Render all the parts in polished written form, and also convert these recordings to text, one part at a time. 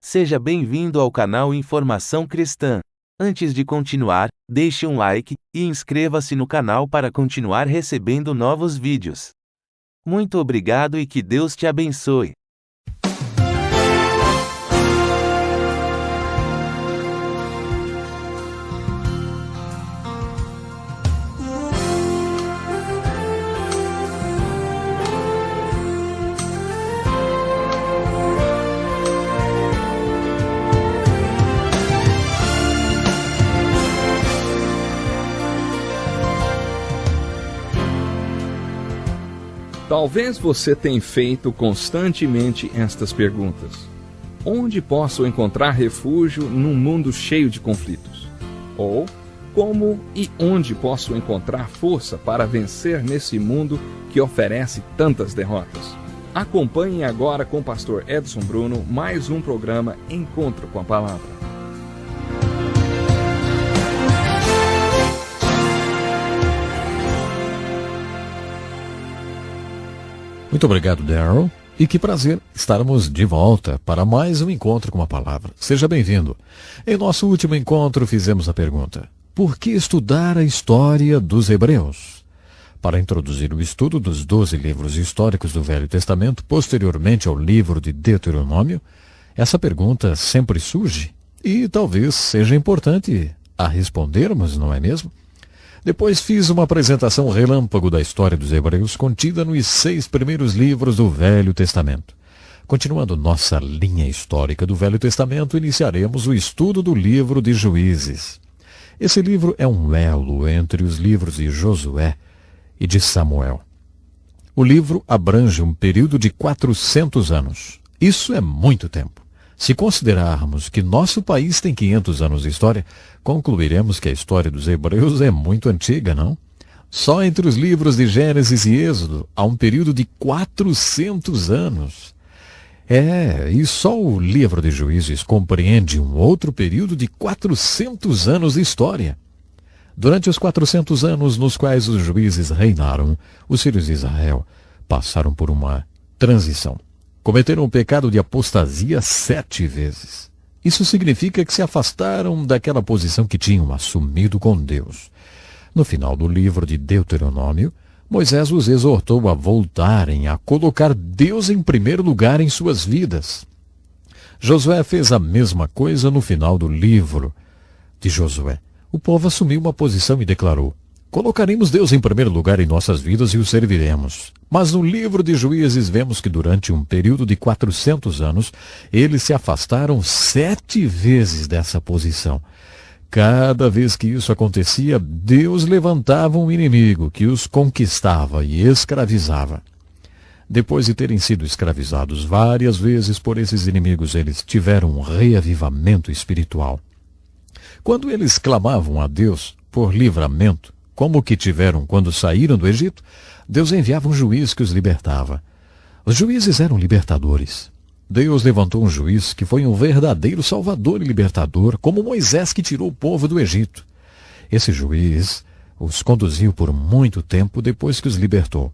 Seja bem-vindo ao canal Informação Cristã. Antes de continuar, deixe um like e inscreva-se no canal para continuar recebendo novos vídeos. Muito obrigado e que Deus te abençoe. Talvez você tenha feito constantemente estas perguntas. Onde posso encontrar refúgio num mundo cheio de conflitos? Ou, como e onde posso encontrar força para vencer nesse mundo que oferece tantas derrotas? Acompanhe agora com o pastor Edson Bruno mais um programa Encontro com a Palavra. Muito obrigado, Darryl. E que prazer estarmos de volta para mais um encontro com a palavra. Seja bem-vindo. Em nosso último encontro fizemos a pergunta: por que estudar a história dos Hebreus? Para introduzir o estudo dos 12 livros históricos do Velho Testamento, posteriormente ao livro de Deuteronômio, essa pergunta sempre surge e talvez seja importante a respondermos, não é mesmo? Depois fiz uma apresentação relâmpago da história dos Hebreus contida nos 6 primeiros livros do Velho Testamento. Continuando nossa linha histórica do Velho Testamento, iniciaremos o estudo do livro de Juízes. Esse livro é um elo entre os livros de Josué e de Samuel. O livro abrange um período de 400 anos. Isso é muito tempo. Se considerarmos que nosso país tem 500 anos de história, concluiremos que a história dos Hebreus é muito antiga, não? Só entre os livros de Gênesis e Êxodo há um período de 400 anos. E só o livro de Juízes compreende um outro período de 400 anos de história. Durante os 400 anos nos quais os juízes reinaram, os filhos de Israel passaram por uma transição. Cometeram o pecado de apostasia 7 vezes. Isso significa que se afastaram daquela posição que tinham assumido com Deus. No final do livro de Deuteronômio, Moisés os exortou a voltarem a colocar Deus em primeiro lugar em suas vidas. Josué fez a mesma coisa no final do livro de Josué. O povo assumiu uma posição e declarou: colocaremos Deus em primeiro lugar em nossas vidas e o serviremos. Mas no livro de Juízes vemos que durante um período de 400 anos, eles se afastaram 7 vezes dessa posição. Cada vez que isso acontecia, Deus levantava um inimigo que os conquistava e escravizava. Depois de terem sido escravizados várias vezes por esses inimigos, eles tiveram um reavivamento espiritual. Quando eles clamavam a Deus por livramento, como o que tiveram quando saíram do Egito, Deus enviava um juiz que os libertava. Os juízes eram libertadores. Deus levantou um juiz que foi um verdadeiro salvador e libertador, como Moisés que tirou o povo do Egito. Esse juiz os conduziu por muito tempo depois que os libertou.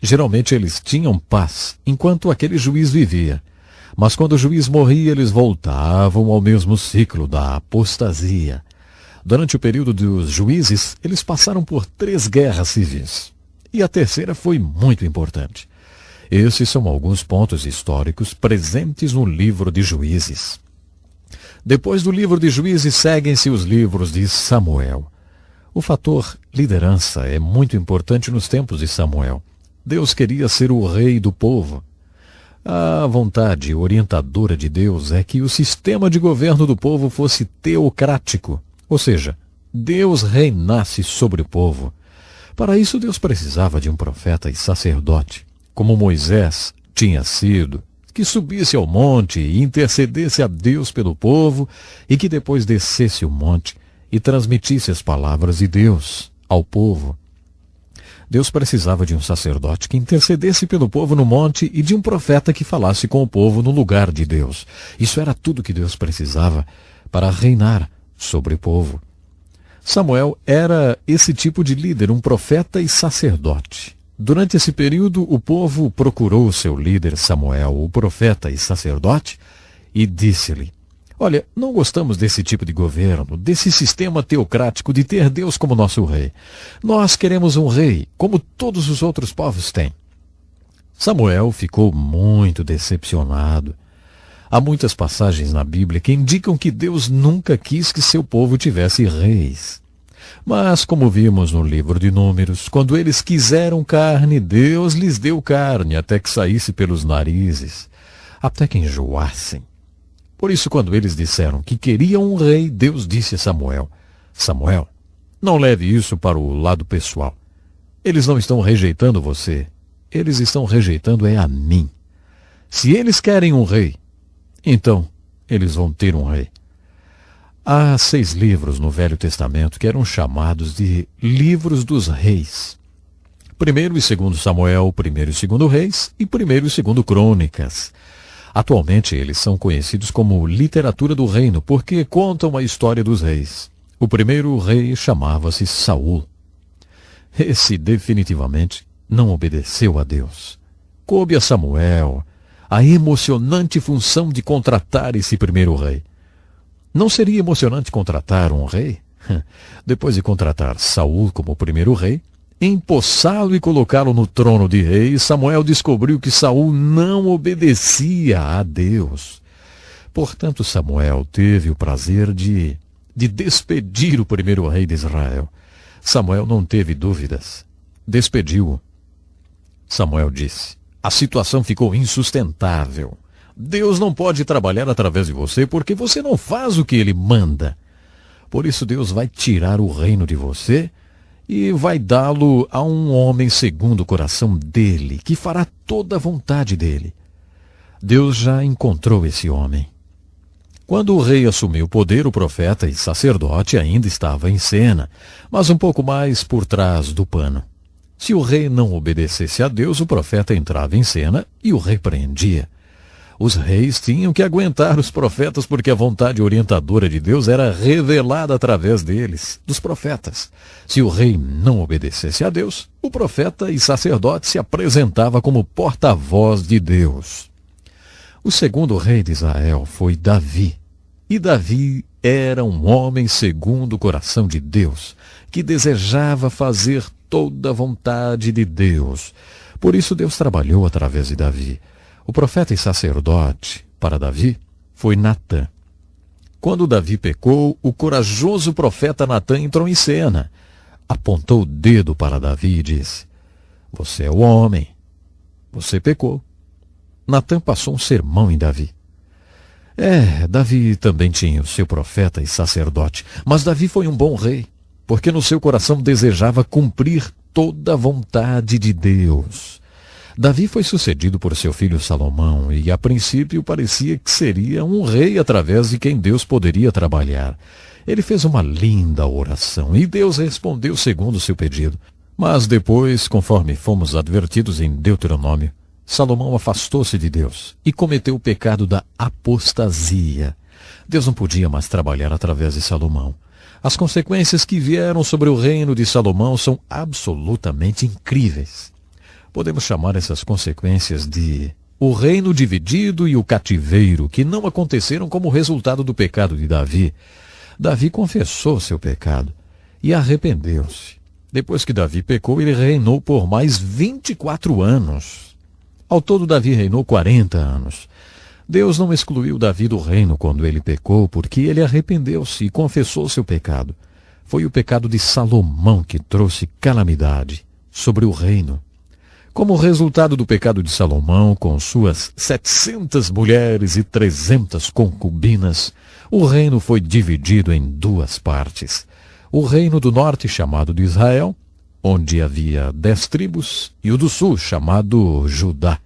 Geralmente eles tinham paz enquanto aquele juiz vivia. Mas quando o juiz morria, eles voltavam ao mesmo ciclo da apostasia. Durante o período dos juízes, eles passaram por 3 guerras civis. E a terceira foi muito importante. Esses são alguns pontos históricos presentes no livro de Juízes. Depois do livro de Juízes, seguem-se os livros de Samuel. O fator liderança é muito importante nos tempos de Samuel. Deus queria ser o rei do povo. A vontade orientadora de Deus é que o sistema de governo do povo fosse teocrático. Ou seja, Deus reinasse sobre o povo. Para isso, Deus precisava de um profeta e sacerdote, como Moisés tinha sido, que subisse ao monte e intercedesse a Deus pelo povo e que depois descesse o monte e transmitisse as palavras de Deus ao povo. Deus precisava de um sacerdote que intercedesse pelo povo no monte e de um profeta que falasse com o povo no lugar de Deus. Isso era tudo que Deus precisava para reinar sobre o povo. Samuel era esse tipo de líder, um profeta e sacerdote. Durante esse período, o povo procurou seu líder Samuel, o profeta e sacerdote, e disse-lhe: olha, não gostamos desse tipo de governo, desse sistema teocrático de ter Deus como nosso rei. Nós queremos um rei, como todos os outros povos têm. Samuel ficou muito decepcionado. Há muitas passagens na Bíblia que indicam que Deus nunca quis que seu povo tivesse reis. Mas, como vimos no livro de Números, quando eles quiseram carne, Deus lhes deu carne até que saísse pelos narizes, até que enjoassem. Por isso, quando eles disseram que queriam um rei, Deus disse a Samuel: Samuel, não leve isso para o lado pessoal. Eles não estão rejeitando você. Eles estão rejeitando a mim. Se eles querem um rei, então eles vão ter um rei. Há 6 livros no Velho Testamento que eram chamados de livros dos reis. 1º e 2º Samuel, 1º e 2º Reis e 1º e 2º Crônicas. Atualmente eles são conhecidos como literatura do reino porque contam a história dos reis. O primeiro rei chamava-se Saul. Esse definitivamente não obedeceu a Deus. Coube a Samuel a emocionante função de contratar esse primeiro rei. Não seria emocionante contratar um rei? Depois de contratar Saul como primeiro rei, empossá-lo e colocá-lo no trono de rei, Samuel descobriu que Saul não obedecia a Deus. Portanto, Samuel teve o prazer de despedir o primeiro rei de Israel. Samuel não teve dúvidas. Despediu-o. Samuel disse: a situação ficou insustentável. Deus não pode trabalhar através de você porque você não faz o que ele manda. Por isso Deus vai tirar o reino de você e vai dá-lo a um homem segundo o coração dele, que fará toda a vontade dele. Deus já encontrou esse homem. Quando o rei assumiu o poder, o profeta e sacerdote ainda estava em cena, mas um pouco mais por trás do pano. Se o rei não obedecesse a Deus, o profeta entrava em cena e o repreendia. Os reis tinham que aguentar os profetas porque a vontade orientadora de Deus era revelada através deles, dos profetas. Se o rei não obedecesse a Deus, o profeta e sacerdote se apresentava como porta-voz de Deus. O segundo rei de Israel foi Davi. E Davi era um homem segundo o coração de Deus, que desejava fazer toda a vontade de Deus. Por isso Deus trabalhou através de Davi. O profeta e sacerdote para Davi foi Natã. Quando Davi pecou, o corajoso profeta Natã entrou em cena. Apontou o dedo para Davi e disse: você é o homem. Você pecou. Natã passou um sermão em Davi. Davi também tinha o seu profeta e sacerdote, mas Davi foi um bom rei, porque no seu coração desejava cumprir toda a vontade de Deus. Davi foi sucedido por seu filho Salomão e, a princípio, parecia que seria um rei através de quem Deus poderia trabalhar. Ele fez uma linda oração e Deus respondeu segundo o seu pedido. Mas depois, conforme fomos advertidos em Deuteronômio, Salomão afastou-se de Deus e cometeu o pecado da apostasia. Deus não podia mais trabalhar através de Salomão. As consequências que vieram sobre o reino de Salomão são absolutamente incríveis. Podemos chamar essas consequências de o reino dividido e o cativeiro, que não aconteceram como resultado do pecado de Davi. Davi confessou seu pecado e arrependeu-se. Depois que Davi pecou, ele reinou por mais 24 anos. Ao todo, Davi reinou 40 anos. Deus não excluiu Davi do reino quando ele pecou, porque ele arrependeu-se e confessou seu pecado. Foi o pecado de Salomão que trouxe calamidade sobre o reino. Como resultado do pecado de Salomão, com suas 700 mulheres e 300 concubinas, o reino foi dividido em 2 partes. O reino do norte, chamado de Israel, onde havia 10 tribos, e o do sul, chamado Judá,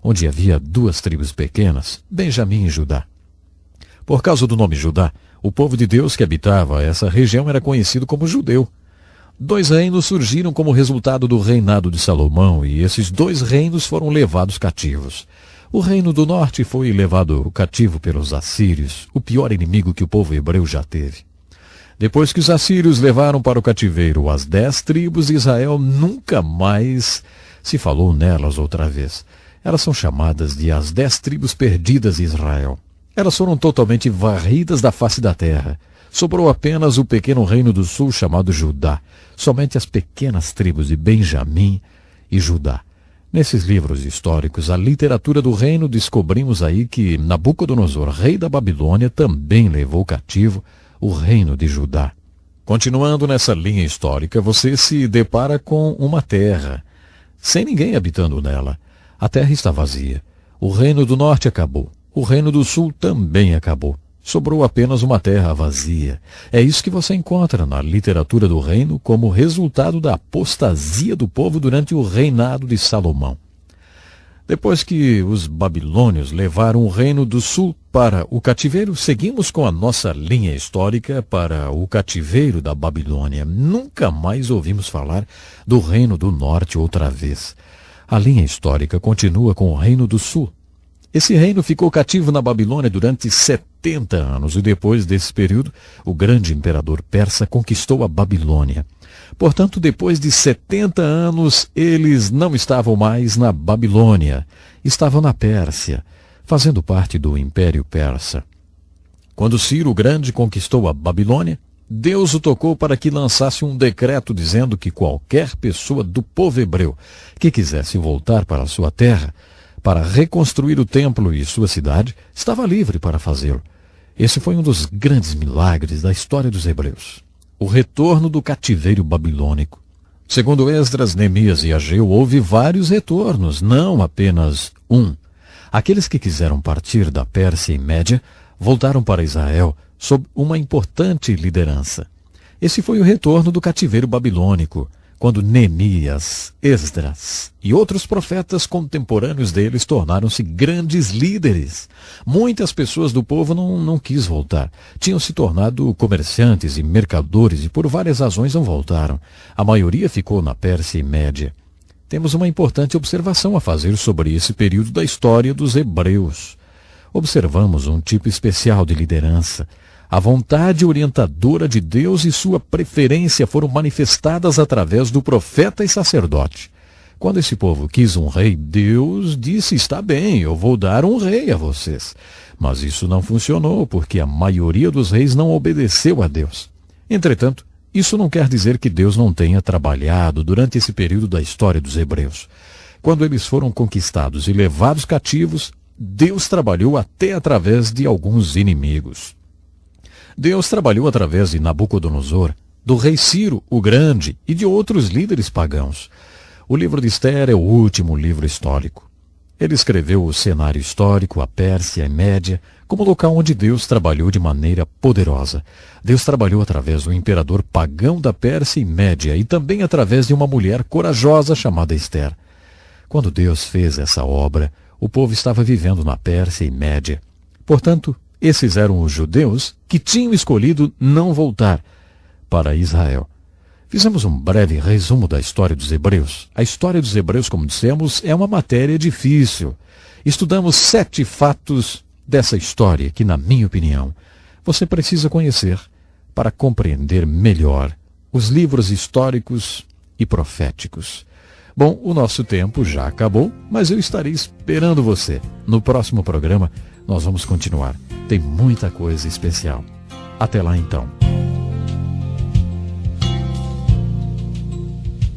onde havia 2 tribos pequenas, Benjamim e Judá. Por causa do nome Judá, o povo de Deus que habitava essa região era conhecido como judeu. 2 reinos surgiram como resultado do reinado de Salomão, e esses 2 reinos foram levados cativos. O reino do norte foi levado cativo pelos assírios, o pior inimigo que o povo hebreu já teve. Depois que os assírios levaram para o cativeiro as 10 tribos de Israel, nunca mais se falou nelas outra vez. Elas são chamadas de as 10 tribos perdidas de Israel. Elas foram totalmente varridas da face da terra. Sobrou apenas o pequeno reino do sul chamado Judá, somente as pequenas tribos de Benjamim e Judá. Nesses livros históricos, a literatura do reino, descobrimos aí que Nabucodonosor, rei da Babilônia, também levou cativo o reino de Judá. Continuando nessa linha histórica, você se depara com uma terra, sem ninguém habitando nela. A terra está vazia. O reino do norte acabou. O reino do sul também acabou. Sobrou apenas uma terra vazia. É isso que você encontra na literatura do reino como resultado da apostasia do povo durante o reinado de Salomão. Depois que os babilônios levaram o reino do sul para o cativeiro, seguimos com a nossa linha histórica para o cativeiro da Babilônia. Nunca mais ouvimos falar do reino do norte outra vez. A linha histórica continua com o reino do sul. Esse reino ficou cativo na Babilônia durante 70 anos e depois desse período, o grande imperador persa conquistou a Babilônia. Portanto, depois de 70 anos, eles não estavam mais na Babilônia, estavam na Pérsia, fazendo parte do Império Persa. Quando Ciro o Grande conquistou a Babilônia, Deus o tocou para que lançasse um decreto dizendo que qualquer pessoa do povo hebreu que quisesse voltar para a sua terra, para reconstruir o templo e sua cidade, estava livre para fazê-lo. Esse foi um dos grandes milagres da história dos hebreus. O retorno do cativeiro babilônico. Segundo Esdras, Neemias e Ageu, houve vários retornos, não apenas um. Aqueles que quiseram partir da Pérsia e Média voltaram para Israel sob uma importante liderança. Esse foi o retorno do cativeiro babilônico, quando Neemias, Esdras e outros profetas contemporâneos deles tornaram-se grandes líderes. Muitas pessoas do povo não quis voltar. Tinham se tornado comerciantes e mercadores e por várias razões não voltaram. A maioria ficou na Pérsia e Média. Temos uma importante observação a fazer sobre esse período da história dos hebreus. Observamos um tipo especial de liderança. A vontade orientadora de Deus e sua preferência foram manifestadas através do profeta e sacerdote. Quando esse povo quis um rei, Deus disse, está bem, eu vou dar um rei a vocês. Mas isso não funcionou, porque a maioria dos reis não obedeceu a Deus. Entretanto, isso não quer dizer que Deus não tenha trabalhado durante esse período da história dos hebreus. Quando eles foram conquistados e levados cativos, Deus trabalhou até através de alguns inimigos. Deus trabalhou através de Nabucodonosor, do rei Ciro o Grande e de outros líderes pagãos. O livro de Esther é o último livro histórico. Ele escreveu o cenário histórico, a Pérsia e Média, como local onde Deus trabalhou de maneira poderosa. Deus trabalhou através do imperador pagão da Pérsia e Média e também através de uma mulher corajosa chamada Esther. Quando Deus fez essa obra, o povo estava vivendo na Pérsia e Média. Portanto, esses eram os judeus que tinham escolhido não voltar para Israel. Fizemos um breve resumo da história dos hebreus. A história dos hebreus, como dissemos, é uma matéria difícil. Estudamos 7 fatos dessa história que, na minha opinião, você precisa conhecer para compreender melhor os livros históricos e proféticos. Bom, o nosso tempo já acabou, mas eu estarei esperando você. No próximo programa, nós vamos continuar. Tem muita coisa especial. Até lá, então.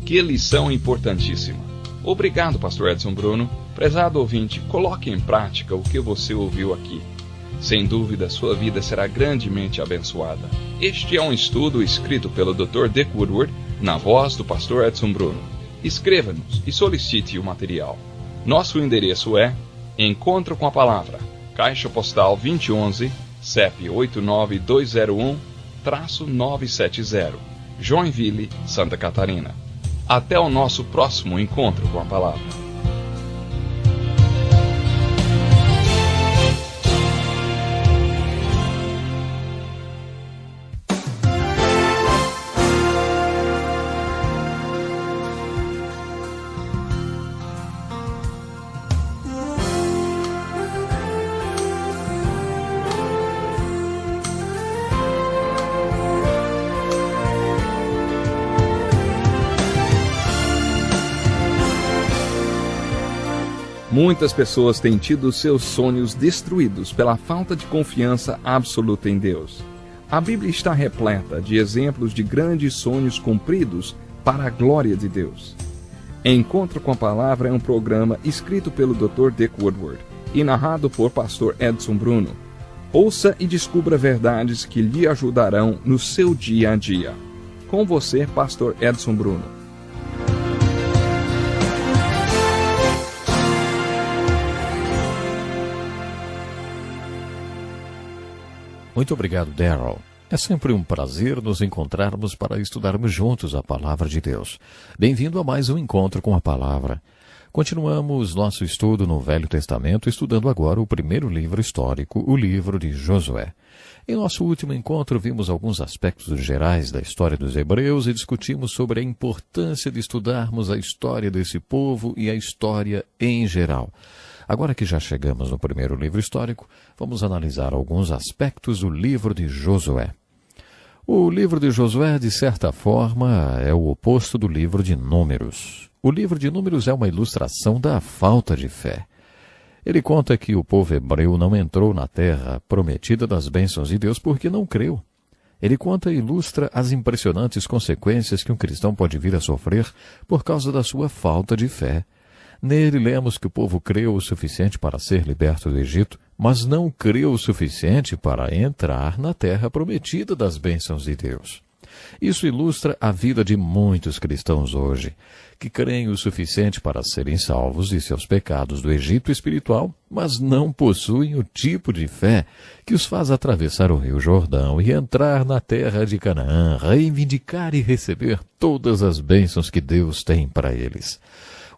Que lição importantíssima. Obrigado, Pastor Edson Bruno. Prezado ouvinte, coloque em prática o que você ouviu aqui. Sem dúvida, sua vida será grandemente abençoada. Este é um estudo escrito pelo Dr. Dick Woodward, na voz do Pastor Edson Bruno. Escreva-nos e solicite o material. Nosso endereço é Encontro com a Palavra, Caixa Postal 2011, CEP 89201-970, Joinville, Santa Catarina. Até o nosso próximo Encontro com a Palavra. Muitas pessoas têm tido seus sonhos destruídos pela falta de confiança absoluta em Deus. A Bíblia está repleta de exemplos de grandes sonhos cumpridos para a glória de Deus. Encontro com a Palavra é um programa escrito pelo Dr. Dick Woodward e narrado por Pastor Edson Bruno. Ouça e descubra verdades que lhe ajudarão no seu dia a dia. Com você, Pastor Edson Bruno. Muito obrigado, Darrell. É sempre um prazer nos encontrarmos para estudarmos juntos a Palavra de Deus. Bem-vindo a mais um encontro com a Palavra. Continuamos nosso estudo no Velho Testamento, estudando agora o primeiro livro histórico, o livro de Josué. Em nosso último encontro, vimos alguns aspectos gerais da história dos hebreus e discutimos sobre a importância de estudarmos a história desse povo e a história em geral. Agora que já chegamos no primeiro livro histórico, vamos analisar alguns aspectos do livro de Josué. O livro de Josué, de certa forma, é o oposto do livro de Números. O livro de Números é uma ilustração da falta de fé. Ele conta que o povo hebreu não entrou na terra prometida das bênçãos de Deus porque não creu. Ele conta e ilustra as impressionantes consequências que um cristão pode vir a sofrer por causa da sua falta de fé. Nele lemos que o povo creu o suficiente para ser liberto do Egito, mas não creu o suficiente para entrar na terra prometida das bênçãos de Deus. Isso ilustra a vida de muitos cristãos hoje, que creem o suficiente para serem salvos de seus pecados do Egito espiritual, mas não possuem o tipo de fé que os faz atravessar o Rio Jordão e entrar na terra de Canaã, reivindicar e receber todas as bênçãos que Deus tem para eles.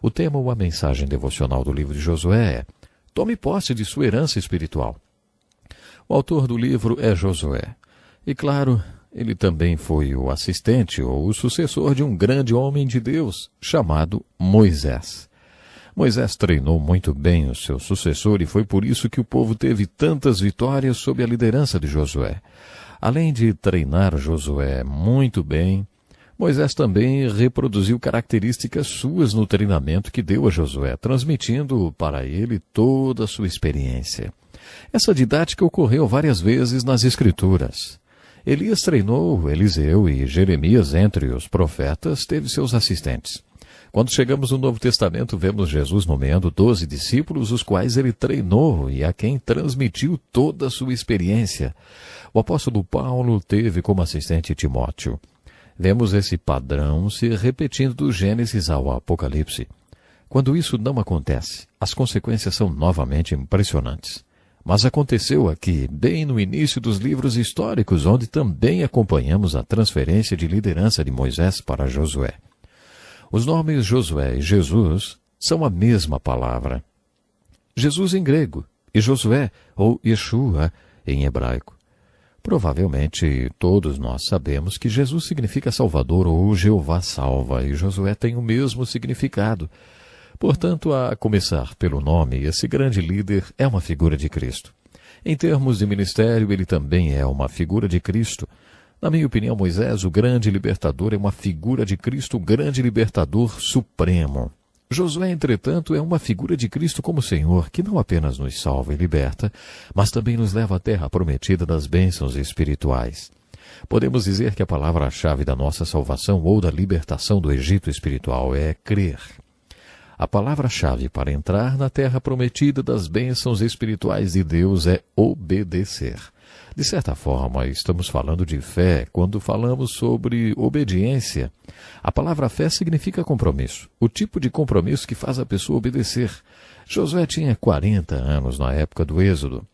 O tema ou a mensagem devocional do livro de Josué é: tome posse de sua herança espiritual. O autor do livro é Josué. E claro, ele também foi o assistente ou o sucessor de um grande homem de Deus, chamado Moisés. Moisés treinou muito bem o seu sucessor e foi por isso que o povo teve tantas vitórias sob a liderança de Josué. Além de treinar Josué muito bem, Moisés também reproduziu características suas no treinamento que deu a Josué, transmitindo para ele toda a sua experiência. Essa didática ocorreu várias vezes nas Escrituras. Elias treinou Eliseu e Jeremias, entre os profetas, teve seus assistentes. Quando chegamos no Novo Testamento, vemos Jesus nomeando 12 discípulos, os quais ele treinou e a quem transmitiu toda a sua experiência. O apóstolo Paulo teve como assistente Timóteo. Vemos esse padrão se repetindo do Gênesis ao Apocalipse. Quando isso não acontece, as consequências são novamente impressionantes. Mas aconteceu aqui, bem no início dos livros históricos, onde também acompanhamos a transferência de liderança de Moisés para Josué. Os nomes Josué e Jesus são a mesma palavra. Jesus em grego e Josué ou Yeshua em hebraico. Provavelmente todos nós sabemos que Jesus significa Salvador ou Jeová salva, e Josué tem o mesmo significado. Portanto, a começar pelo nome, esse grande líder é uma figura de Cristo. Em termos de ministério, ele também é uma figura de Cristo. Na minha opinião, Moisés, o grande libertador, é uma figura de Cristo, o grande libertador supremo. Josué, entretanto, é uma figura de Cristo como Senhor, que não apenas nos salva e liberta, mas também nos leva à terra prometida das bênçãos espirituais. Podemos dizer que a palavra-chave da nossa salvação ou da libertação do Egito espiritual é crer. A palavra-chave para entrar na terra prometida das bênçãos espirituais de Deus é obedecer. De certa forma, estamos falando de fé quando falamos sobre obediência. A palavra fé significa compromisso, o tipo de compromisso que faz a pessoa obedecer. Josué tinha 40 anos na época do Êxodo.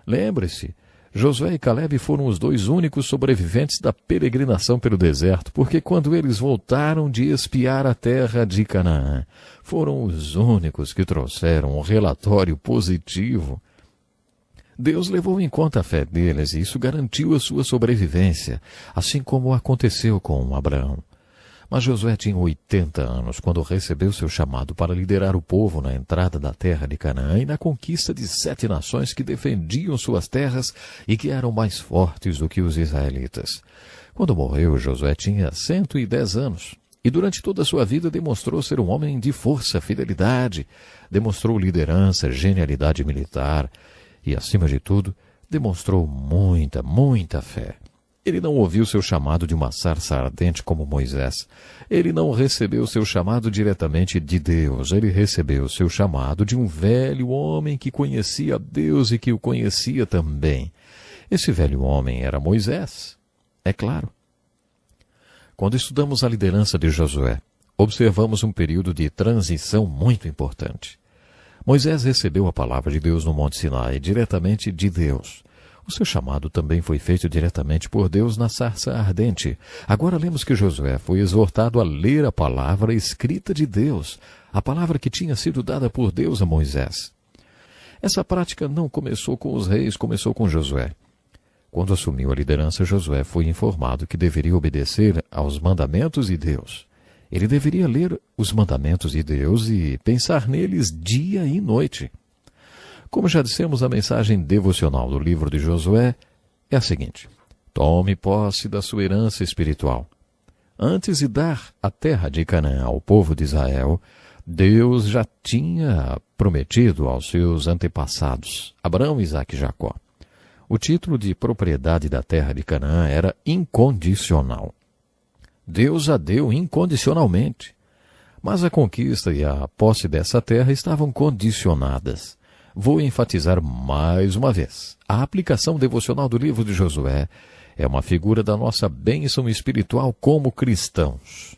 Lembre-se, Josué e Calebe foram os dois únicos sobreviventes da peregrinação pelo deserto, porque quando eles voltaram de espiar a terra de Canaã, foram os únicos que trouxeram um relatório positivo. Deus levou em conta a fé deles e isso garantiu a sua sobrevivência, assim como aconteceu com Abraão. Mas Josué tinha 80 anos quando recebeu seu chamado para liderar o povo na entrada da terra de Canaã e na conquista de 7 nações que defendiam suas terras e que eram mais fortes do que os israelitas. Quando morreu, Josué tinha 110 anos. E durante toda a sua vida demonstrou ser um homem de força, fidelidade, demonstrou liderança, genialidade militar e, acima de tudo, demonstrou muita fé. Ele não ouviu seu chamado de uma sarça ardente como Moisés. Ele não recebeu seu chamado diretamente de Deus. Ele recebeu seu chamado de um velho homem que conhecia Deus e que o conhecia também. Esse velho homem era Moisés, é claro. Quando estudamos a liderança de Josué, observamos um período de transição muito importante. Moisés recebeu a palavra de Deus no Monte Sinai, diretamente de Deus. O seu chamado também foi feito diretamente por Deus na sarça ardente. Agora lemos que Josué foi exortado a ler a palavra escrita de Deus, a palavra que tinha sido dada por Deus a Moisés. Essa prática não começou com os reis, começou com Josué. Quando assumiu a liderança, Josué foi informado que deveria obedecer aos mandamentos de Deus. Ele deveria ler os mandamentos de Deus e pensar neles dia e noite. Como já dissemos, a mensagem devocional do livro de Josué é a seguinte: tome posse da sua herança espiritual. Antes de dar a terra de Canaã ao povo de Israel, Deus já tinha prometido aos seus antepassados, Abraão, Isaque e Jacó. O título de propriedade da terra de Canaã era incondicional. Deus a deu incondicionalmente. Mas a conquista e a posse dessa terra estavam condicionadas. Vou enfatizar mais uma vez. A aplicação devocional do livro de Josué é uma figura da nossa bênção espiritual como cristãos.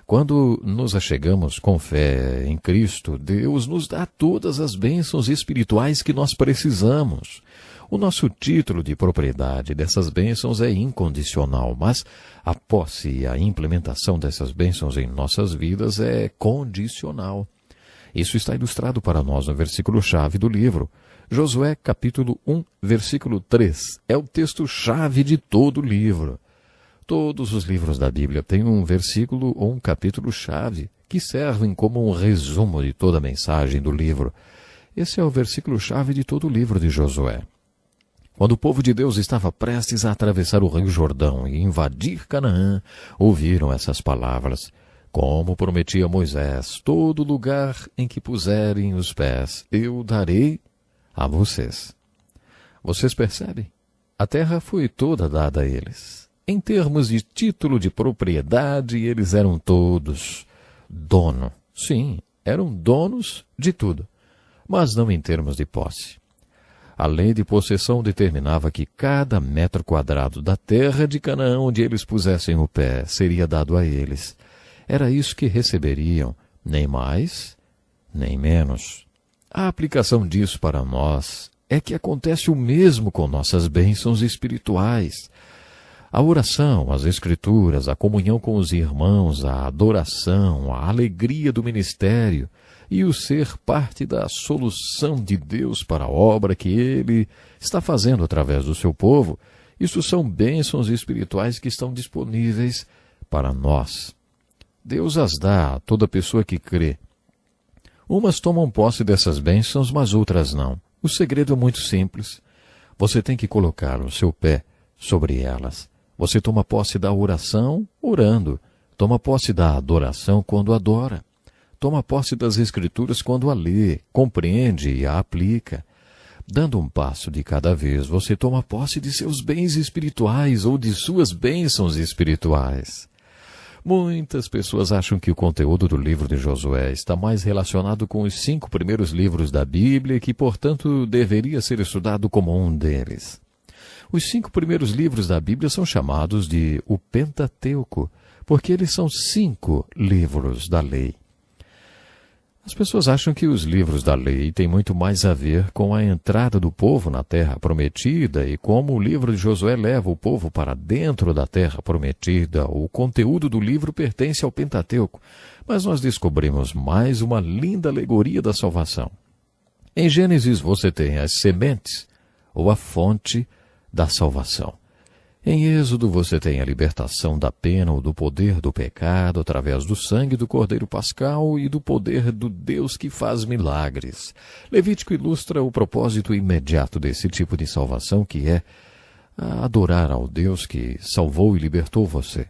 Quando nos achegamos com fé em Cristo, Deus nos dá todas as bênçãos espirituais que nós precisamos. O nosso título de propriedade dessas bênçãos é incondicional, mas a posse e a implementação dessas bênçãos em nossas vidas é condicional. Isso está ilustrado para nós no versículo-chave do livro. Josué, capítulo 1, versículo 3. É o texto-chave de todo o livro. Todos os livros da Bíblia têm um versículo ou um capítulo-chave que servem como um resumo de toda a mensagem do livro. Esse é o versículo-chave de todo o livro de Josué. Quando o povo de Deus estava prestes a atravessar o rio Jordão e invadir Canaã, ouviram essas palavras: como prometia Moisés, todo lugar em que puserem os pés, eu darei a vocês. Vocês percebem? A terra foi toda dada a eles. Em termos de título de propriedade, eles eram todos dono. Sim, eram donos de tudo, mas não em termos de posse. A lei de possessão determinava que cada metro quadrado da terra de Canaã onde eles pusessem o pé seria dado a eles. Era isso que receberiam, nem mais, nem menos. A aplicação disso para nós é que acontece o mesmo com nossas bênçãos espirituais. A oração, as escrituras, a comunhão com os irmãos, a adoração, a alegria do ministério e o ser parte da solução de Deus para a obra que Ele está fazendo através do seu povo, isso são bênçãos espirituais que estão disponíveis para nós. Deus as dá a toda pessoa que crê. Umas tomam posse dessas bênçãos, mas outras não. O segredo é muito simples. Você tem que colocar o seu pé sobre elas. Você toma posse da oração orando. Toma posse da adoração quando adora. Toma posse das Escrituras quando a lê, compreende e a aplica. Dando um passo de cada vez, você toma posse de seus bens espirituais ou de suas bênçãos espirituais. Muitas pessoas acham que o conteúdo do livro de Josué está mais relacionado com os 5 primeiros livros da Bíblia e que, portanto, deveria ser estudado como um deles. Os 5 primeiros livros da Bíblia são chamados de o Pentateuco, porque eles são 5 livros da lei. As pessoas acham que os livros da lei têm muito mais a ver com a entrada do povo na terra prometida e como o livro de Josué leva o povo para dentro da terra prometida. O conteúdo do livro pertence ao Pentateuco, mas nós descobrimos mais uma linda alegoria da salvação. Em Gênesis você tem as sementes, ou a fonte da salvação. Em Êxodo você tem a libertação da pena ou do poder do pecado através do sangue do Cordeiro Pascal e do poder do Deus que faz milagres. Levítico ilustra o propósito imediato desse tipo de salvação, que é adorar ao Deus que salvou e libertou você.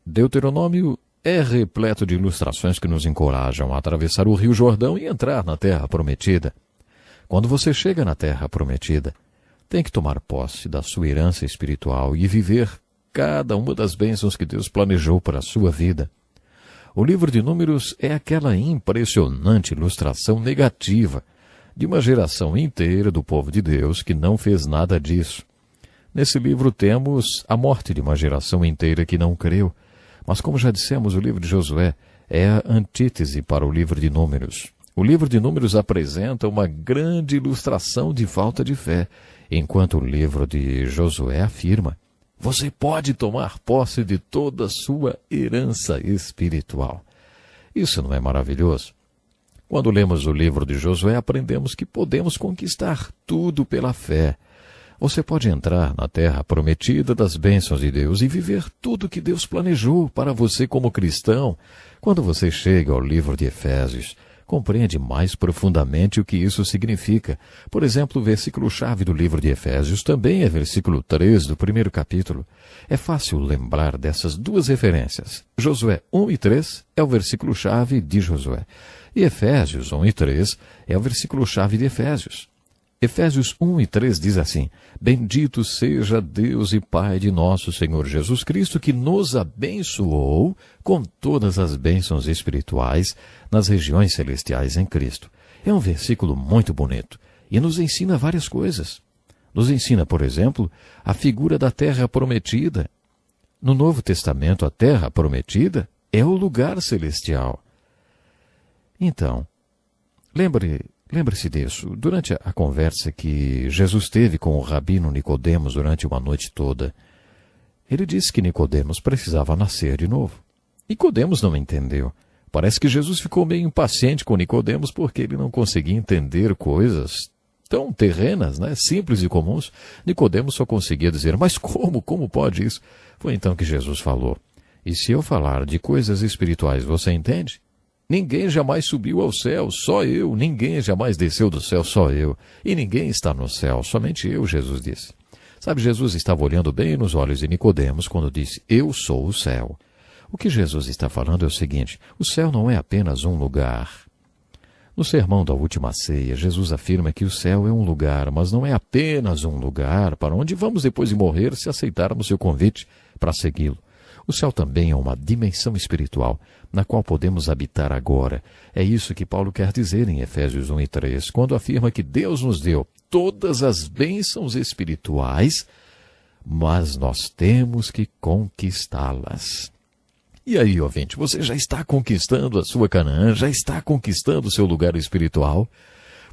Deuteronômio é repleto de ilustrações que nos encorajam a atravessar o Rio Jordão e entrar na Terra Prometida. Quando você chega na Terra Prometida, tem que tomar posse da sua herança espiritual e viver cada uma das bênçãos que Deus planejou para a sua vida. O livro de Números é aquela impressionante ilustração negativa de uma geração inteira do povo de Deus que não fez nada disso. Nesse livro temos a morte de uma geração inteira que não creu, mas como já dissemos, o livro de Josué é a antítese para o livro de Números. O livro de Números apresenta uma grande ilustração de falta de fé, enquanto o livro de Josué afirma: você pode tomar posse de toda a sua herança espiritual. Isso não é maravilhoso? Quando lemos o livro de Josué, aprendemos que podemos conquistar tudo pela fé. Você pode entrar na terra prometida das bênçãos de Deus e viver tudo que Deus planejou para você como cristão. Quando você chega ao livro de Efésios, compreende mais profundamente o que isso significa. Por exemplo, o versículo-chave do livro de Efésios também é versículo 3 do primeiro capítulo. É fácil lembrar dessas duas referências. Josué 1 e 3 é o versículo-chave de Josué. E Efésios 1 e 3 é o versículo-chave de Efésios. Efésios 1 e 3 diz assim: bendito seja Deus e Pai de nosso Senhor Jesus Cristo, que nos abençoou com todas as bênçãos espirituais nas regiões celestiais em Cristo. É um versículo muito bonito e nos ensina várias coisas. Nos ensina, por exemplo, a figura da terra prometida. No Novo Testamento, a terra prometida é o lugar celestial. Então, lembre-se disso. Durante a conversa que Jesus teve com o rabino Nicodemos durante uma noite toda, ele disse que Nicodemos precisava nascer de novo. Nicodemos não entendeu. Parece que Jesus ficou meio impaciente com Nicodemos porque ele não conseguia entender coisas tão terrenas, simples e comuns. Nicodemos só conseguia dizer: mas como pode isso? Foi então que Jesus falou: e se eu falar de coisas espirituais, você entende? Ninguém jamais subiu ao céu, só eu. Ninguém jamais desceu do céu, só eu. E ninguém está no céu, somente eu, Jesus disse. Sabe, Jesus estava olhando bem nos olhos de Nicodemos quando disse: eu sou o céu. O que Jesus está falando é o seguinte: o céu não é apenas um lugar. No sermão da última ceia, Jesus afirma que o céu é um lugar, mas não é apenas um lugar para onde vamos depois de morrer se aceitarmos seu convite para segui-lo. O céu também é uma dimensão espiritual, na qual podemos habitar agora. É isso que Paulo quer dizer em Efésios 1 e 3, quando afirma que Deus nos deu todas as bênçãos espirituais, mas nós temos que conquistá-las. E aí, ouvinte, você já está conquistando a sua Canaã? Já está conquistando o seu lugar espiritual?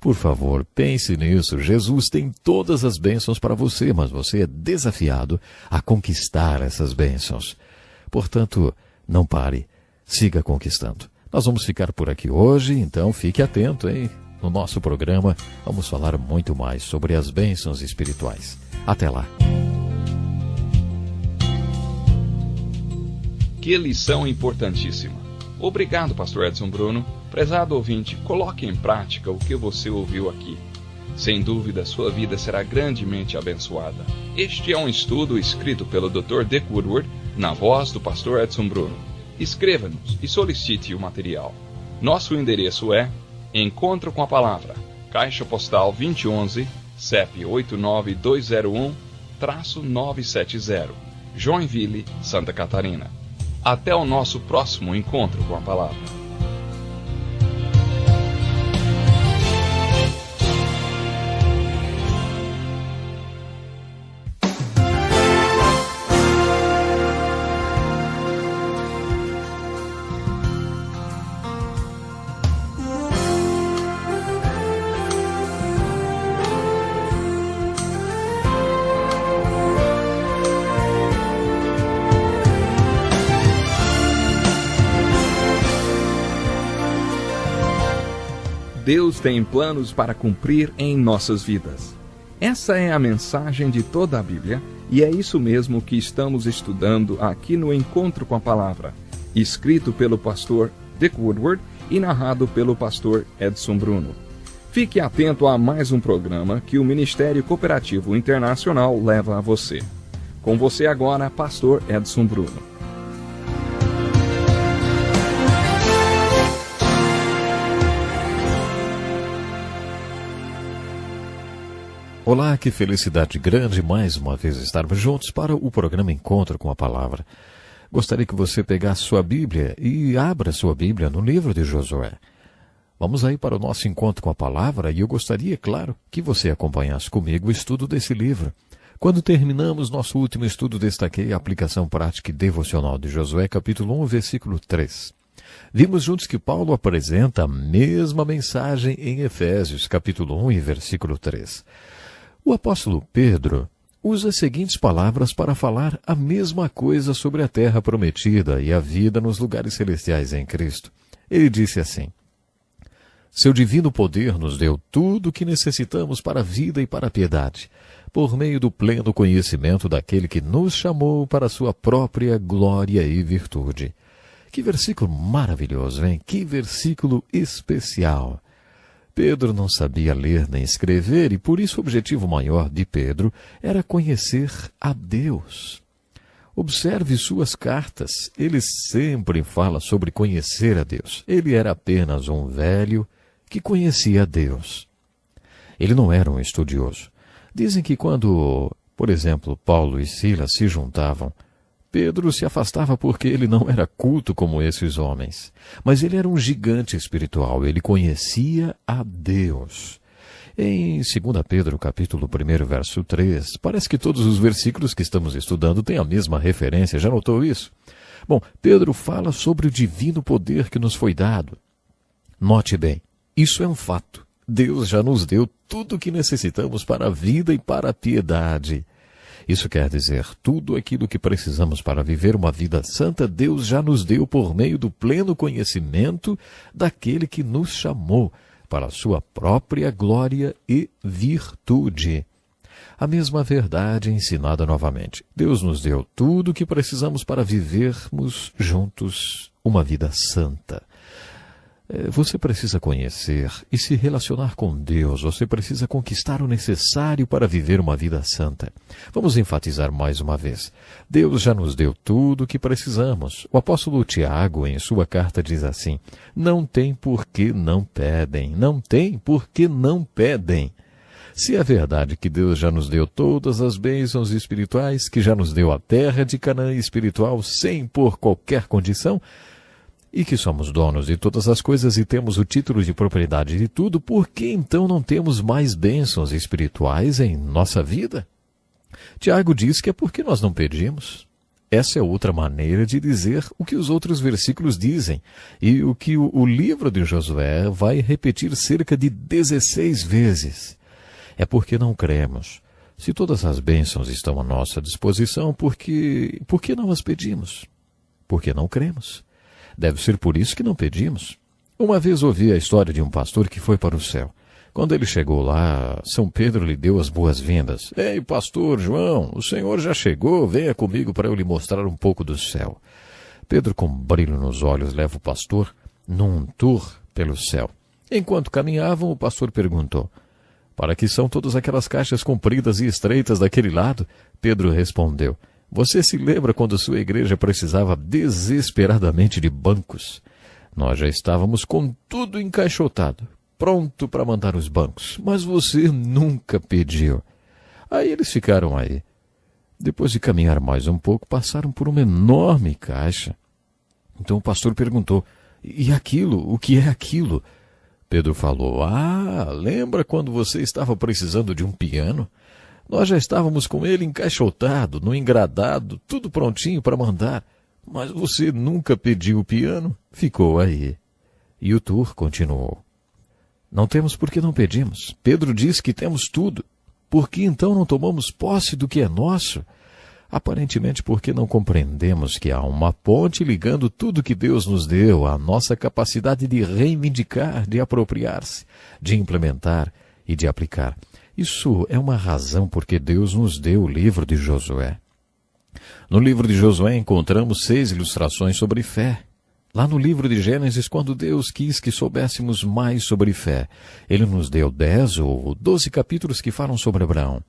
Por favor, pense nisso. Jesus tem todas as bênçãos para você, mas você é desafiado a conquistar essas bênçãos. Portanto, não pare, siga conquistando. Nós vamos ficar por aqui hoje, então fique atento, hein? No nosso programa, vamos falar muito mais sobre as bênçãos espirituais. Até lá! Que lição importantíssima! Obrigado, Pastor Edson Bruno. Prezado ouvinte, coloque em prática o que você ouviu aqui. Sem dúvida, sua vida será grandemente abençoada. Este é um estudo escrito pelo Dr. Dick Woodward, na voz do Pastor Edson Bruno. Escreva-nos e solicite o material. Nosso endereço é Encontro com a Palavra, Caixa Postal 2011, CEP 89201-970, Joinville, Santa Catarina. Até o nosso próximo encontro com a Palavra. Deus tem planos para cumprir em nossas vidas. Essa é a mensagem de toda a Bíblia, e é isso mesmo que estamos estudando aqui no Encontro com a Palavra, escrito pelo pastor Dick Woodward e narrado pelo pastor Edson Bruno. Fique atento a mais um programa que o Ministério Cooperativo Internacional leva a você. Com você agora, pastor Edson Bruno. Olá, que felicidade grande mais uma vez estarmos juntos para o programa Encontro com a Palavra. Gostaria que você pegasse sua Bíblia e abra sua Bíblia no livro de Josué. Vamos aí para o nosso encontro com a Palavra e eu gostaria, claro, que você acompanhasse comigo o estudo desse livro. Quando terminamos nosso último estudo, destaquei a aplicação prática e devocional de Josué, capítulo 1, versículo 3. Vimos juntos que Paulo apresenta a mesma mensagem em Efésios, capítulo 1 e versículo 3. O apóstolo Pedro usa as seguintes palavras para falar a mesma coisa sobre a terra prometida e a vida nos lugares celestiais em Cristo. Ele disse assim: Seu divino poder nos deu tudo o que necessitamos para a vida e para a piedade, por meio do pleno conhecimento daquele que nos chamou para a sua própria glória e virtude. Que versículo maravilhoso, hein? Que versículo especial! Pedro não sabia ler nem escrever e por isso o objetivo maior de Pedro era conhecer a Deus. Observe suas cartas, ele sempre fala sobre conhecer a Deus. Ele era apenas um velho que conhecia a Deus. Ele não era um estudioso. Dizem que quando, por exemplo, Paulo e Silas se juntavam, Pedro se afastava porque ele não era culto como esses homens. Mas ele era um gigante espiritual, ele conhecia a Deus. Em 2 Pedro, capítulo 1, verso 3, parece que todos os versículos que estamos estudando têm a mesma referência, já notou isso? Bom, Pedro fala sobre o divino poder que nos foi dado. Note bem, isso é um fato. Deus já nos deu tudo o que necessitamos para a vida e para a piedade. Isso quer dizer, tudo aquilo que precisamos para viver uma vida santa, Deus já nos deu por meio do pleno conhecimento daquele que nos chamou para a sua própria glória e virtude. A mesma verdade ensinada novamente. Deus nos deu tudo o que precisamos para vivermos juntos uma vida santa. Você precisa conhecer e se relacionar com Deus. Você precisa conquistar o necessário para viver uma vida santa. Vamos enfatizar mais uma vez. Deus já nos deu tudo o que precisamos. O apóstolo Tiago, em sua carta, diz assim: Não tem por que não pedem. Não tem por que não pedem. Se é verdade que Deus já nos deu todas as bênçãos espirituais, que já nos deu a terra de Canaã espiritual sem pôr qualquer condição, e que somos donos de todas as coisas e temos o título de propriedade de tudo, por que então não temos mais bênçãos espirituais em nossa vida? Tiago diz que é porque nós não pedimos. Essa é outra maneira de dizer o que os outros versículos dizem e o que o livro de Josué vai repetir cerca de 16 vezes. É porque não cremos. Se todas as bênçãos estão à nossa disposição, por que não as pedimos? Porque não cremos. Deve ser por isso que não pedimos. Uma vez ouvi a história de um pastor que foi para o céu. Quando ele chegou lá, São Pedro lhe deu as boas-vindas. Ei, pastor João, o senhor já chegou? Venha comigo para eu lhe mostrar um pouco do céu. Pedro, com brilho nos olhos, leva o pastor num tour pelo céu. Enquanto caminhavam, o pastor perguntou: Para que são todas aquelas caixas compridas e estreitas daquele lado? Pedro respondeu: Você se lembra quando sua igreja precisava desesperadamente de bancos? Nós já estávamos com tudo encaixotado, pronto para mandar os bancos, mas você nunca pediu. Aí eles ficaram aí. Depois de caminhar mais um pouco, passaram por uma enorme caixa. Então o pastor perguntou: E aquilo? O que é aquilo? Pedro falou: lembra quando você estava precisando de um piano? Nós já estávamos com ele encaixotado, no engradado, tudo prontinho para mandar. Mas você nunca pediu o piano? Ficou aí. E o tour continuou. Não temos porque não pedimos. Pedro diz que temos tudo. Por que então não tomamos posse do que é nosso? Aparentemente porque não compreendemos que há uma ponte ligando tudo que Deus nos deu à nossa capacidade de reivindicar, de apropriar-se, de implementar e de aplicar. Isso é uma razão porque Deus nos deu o livro de Josué. No livro de Josué encontramos 6 ilustrações sobre fé. Lá no livro de Gênesis, quando Deus quis que soubéssemos mais sobre fé, Ele nos deu 10 ou 12 capítulos que falam sobre Abraão.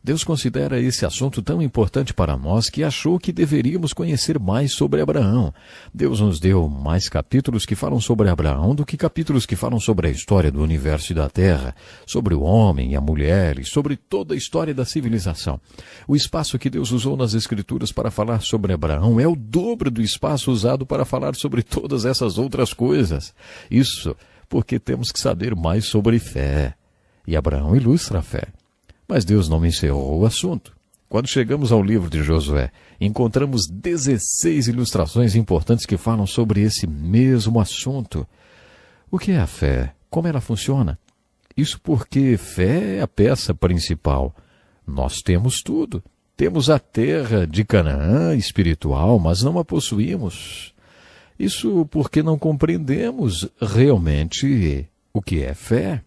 Deus considera esse assunto tão importante para nós que achou que deveríamos conhecer mais sobre Abraão. Deus nos deu mais capítulos que falam sobre Abraão do que capítulos que falam sobre a história do universo e da Terra, sobre o homem e a mulher e sobre toda a história da civilização. O espaço que Deus usou nas Escrituras para falar sobre Abraão é o dobro do espaço usado para falar sobre todas essas outras coisas. Isso porque temos que saber mais sobre fé. E Abraão ilustra a fé. Mas Deus não encerrou o assunto. Quando chegamos ao livro de Josué, encontramos 16 ilustrações importantes que falam sobre esse mesmo assunto. O que é a fé? Como ela funciona? Isso porque fé é a peça principal. Nós temos tudo. Temos a terra de Canaã espiritual, mas não a possuímos. Isso porque não compreendemos realmente o que é fé.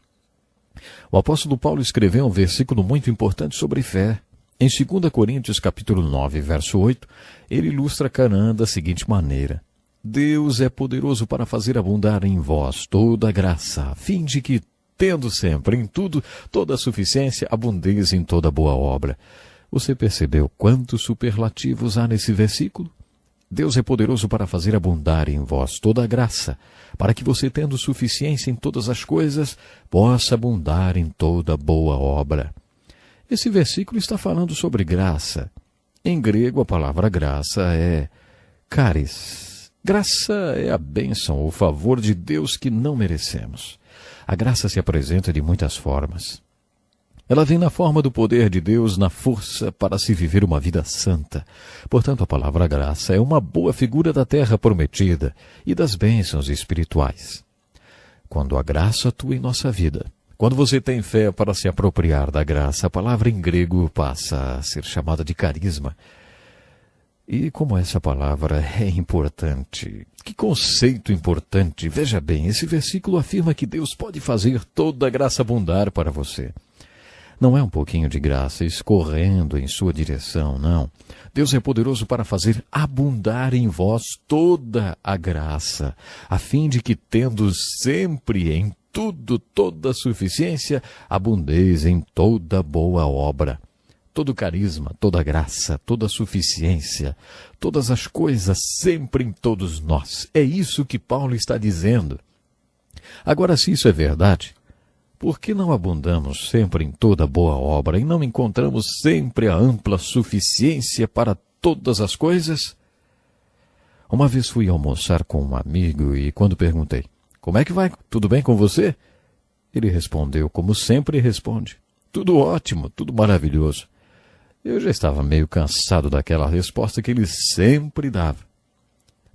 O apóstolo Paulo escreveu um versículo muito importante sobre fé. Em 2 Coríntios capítulo 9, verso 8, ele ilustra Canaã da seguinte maneira: Deus é poderoso para fazer abundar em vós toda a graça, a fim de que, tendo sempre em tudo toda a suficiência, abundeis em toda boa obra. Você percebeu quantos superlativos há nesse versículo? Deus é poderoso para fazer abundar em vós toda a graça, para que você, tendo suficiência em todas as coisas, possa abundar em toda boa obra. Esse versículo está falando sobre graça. Em grego, a palavra graça é charis. Graça é a bênção ou favor de Deus que não merecemos. A graça se apresenta de muitas formas. Ela vem na forma do poder de Deus, na força para se viver uma vida santa. Portanto, a palavra graça é uma boa figura da terra prometida e das bênçãos espirituais. Quando a graça atua em nossa vida, quando você tem fé para se apropriar da graça, a palavra em grego passa a ser chamada de carisma. E como essa palavra é importante, que conceito importante! Veja bem, esse versículo afirma que Deus pode fazer toda a graça abundar para você. Não é um pouquinho de graça escorrendo em sua direção, não. Deus é poderoso para fazer abundar em vós toda a graça, a fim de que, tendo sempre em tudo toda a suficiência, abundeis em toda boa obra. Todo carisma, toda graça, toda suficiência, todas as coisas sempre em todos nós. É isso que Paulo está dizendo. Agora, se isso é verdade, por que não abundamos sempre em toda boa obra e não encontramos sempre a ampla suficiência para todas as coisas? Uma vez fui almoçar com um amigo e quando perguntei, como é que vai? Tudo bem com você? Ele respondeu como sempre responde, tudo ótimo, tudo maravilhoso. Eu já estava meio cansado daquela resposta que ele sempre dava.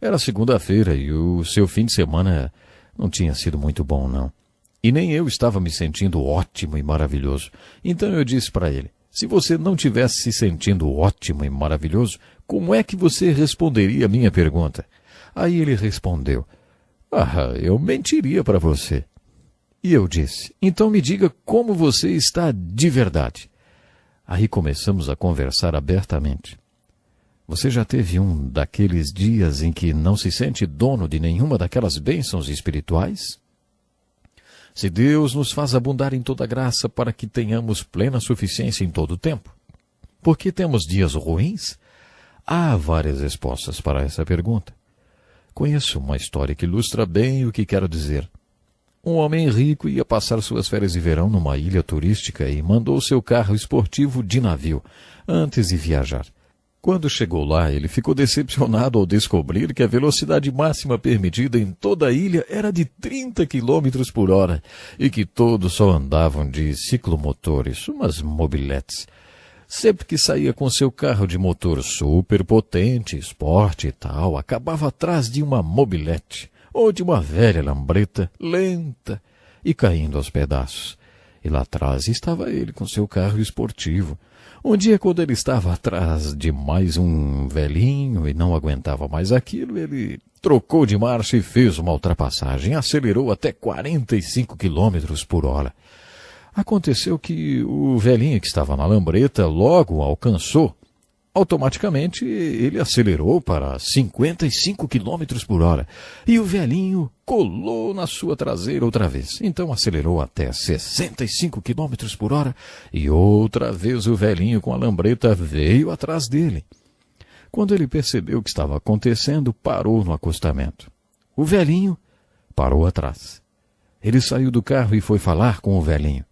Era segunda-feira e o seu fim de semana não tinha sido muito bom, não. E nem eu estava me sentindo ótimo e maravilhoso. Então eu disse para ele, se você não tivesse se sentindo ótimo e maravilhoso, como é que você responderia a minha pergunta? Aí ele respondeu, eu mentiria para você. E eu disse, então me diga como você está de verdade. Aí começamos a conversar abertamente. Você já teve um daqueles dias em que não se sente dono de nenhuma daquelas bênçãos espirituais? Se Deus nos faz abundar em toda graça para que tenhamos plena suficiência em todo o tempo, por que temos dias ruins? Há várias respostas para essa pergunta. Conheço uma história que ilustra bem o que quero dizer. Um homem rico ia passar suas férias de verão numa ilha turística e mandou seu carro esportivo de navio antes de viajar. Quando chegou lá, ele ficou decepcionado ao descobrir que a velocidade máxima permitida em toda a ilha era de 30 km por hora e que todos só andavam de ciclomotores, umas mobiletes. Sempre que saía com seu carro de motor super potente, esporte e tal, acabava atrás de uma mobilete ou de uma velha lambreta lenta e caindo aos pedaços. E lá atrás estava ele com seu carro esportivo. Um dia, quando ele estava atrás de mais um velhinho e não aguentava mais aquilo, ele trocou de marcha e fez uma ultrapassagem. Acelerou até 45 km por hora. Aconteceu que o velhinho que estava na lambreta logo alcançou Automaticamente, ele acelerou para 55 km por hora e o velhinho colou na sua traseira outra vez. Então acelerou até 65 km por hora e outra vez o velhinho com a lambreta veio atrás dele. Quando ele percebeu o que estava acontecendo, parou no acostamento. O velhinho parou atrás. Ele saiu do carro e foi falar com o velhinho.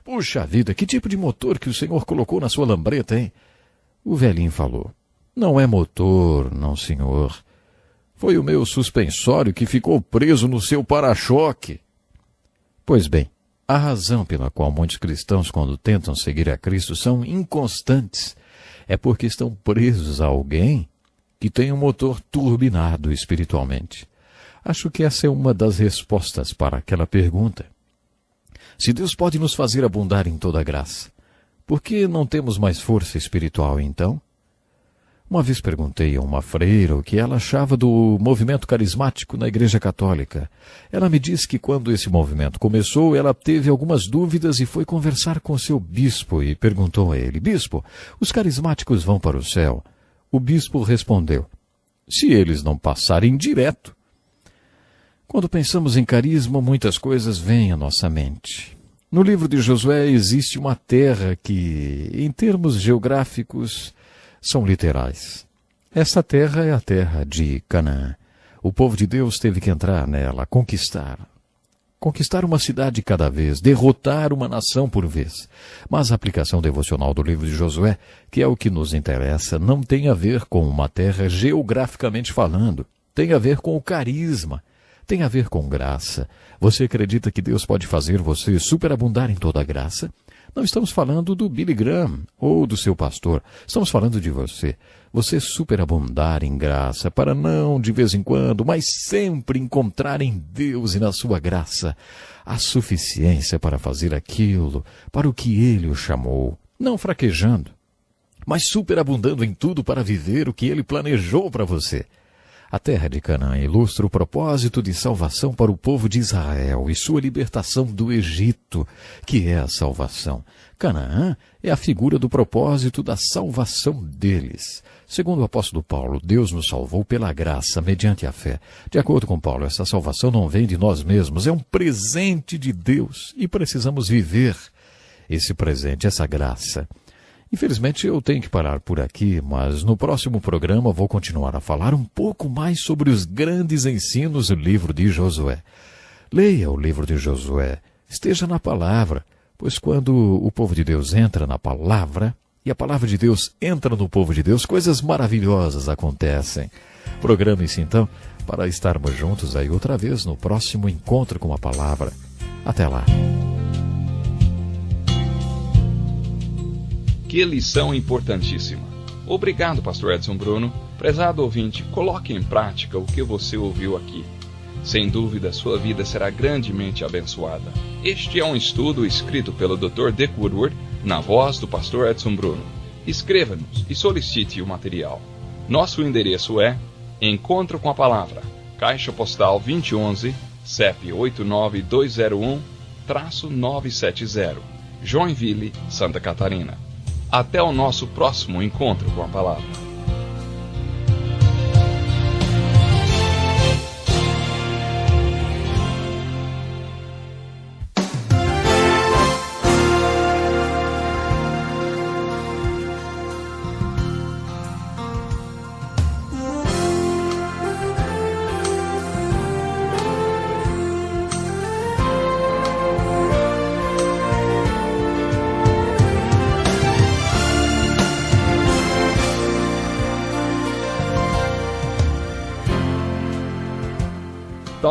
Puxa vida, que tipo de motor que o senhor colocou na sua lambreta, hein? O velhinho falou, não é motor, não senhor. Foi o meu suspensório que ficou preso no seu para-choque. Pois bem, a razão pela qual muitos cristãos, quando tentam seguir a Cristo, são inconstantes é porque estão presos a alguém que tem um motor turbinado espiritualmente. Acho que essa é uma das respostas para aquela pergunta. Se Deus pode nos fazer abundar em toda graça, por que não temos mais força espiritual, então? Uma vez perguntei a uma freira o que ela achava do movimento carismático na Igreja Católica. Ela me disse que quando esse movimento começou, ela teve algumas dúvidas e foi conversar com seu bispo e perguntou a ele, Bispo, os carismáticos vão para o céu? O bispo respondeu, se eles não passarem direto. Quando pensamos em carisma, muitas coisas vêm à nossa mente. No livro de Josué existe uma terra que, em termos geográficos, são literais. Essa terra é a terra de Canaã. O povo de Deus teve que entrar nela, conquistar uma cidade cada vez, derrotar uma nação por vez. Mas a aplicação devocional do livro de Josué, que é o que nos interessa, não tem a ver com uma terra geograficamente falando. Tem a ver com o carisma. Tem a ver com graça. Você acredita que Deus pode fazer você superabundar em toda a graça? Não estamos falando do Billy Graham ou do seu pastor. Estamos falando de você. Você superabundar em graça para não, de vez em quando, mas sempre encontrar em Deus e na sua graça a suficiência para fazer aquilo para o que Ele o chamou. Não fraquejando, mas superabundando em tudo para viver o que Ele planejou para você. A terra de Canaã ilustra o propósito de salvação para o povo de Israel e sua libertação do Egito, que é a salvação. Canaã é a figura do propósito da salvação deles. Segundo o apóstolo Paulo, Deus nos salvou pela graça, mediante a fé. De acordo com Paulo, essa salvação não vem de nós mesmos, é um presente de Deus e precisamos viver esse presente, essa graça. Infelizmente eu tenho que parar por aqui, mas no próximo programa vou continuar a falar um pouco mais sobre os grandes ensinos do livro de Josué. Leia o livro de Josué, esteja na palavra, pois quando o povo de Deus entra na palavra, e a palavra de Deus entra no povo de Deus, coisas maravilhosas acontecem. Programe-se então para estarmos juntos aí outra vez no próximo encontro com a palavra. Até lá. Que lição importantíssima. Obrigado, pastor Edson Bruno. Prezado ouvinte, coloque em prática o que você ouviu aqui. Sem dúvida, sua vida será grandemente abençoada. Este é um estudo escrito pelo Dr. Dick Woodward, na voz do pastor Edson Bruno. Escreva-nos e solicite o material. Nosso endereço é Encontro com a Palavra, Caixa Postal 2011, CEP 89201-970, Joinville, Santa Catarina. Até o nosso próximo encontro com a palavra.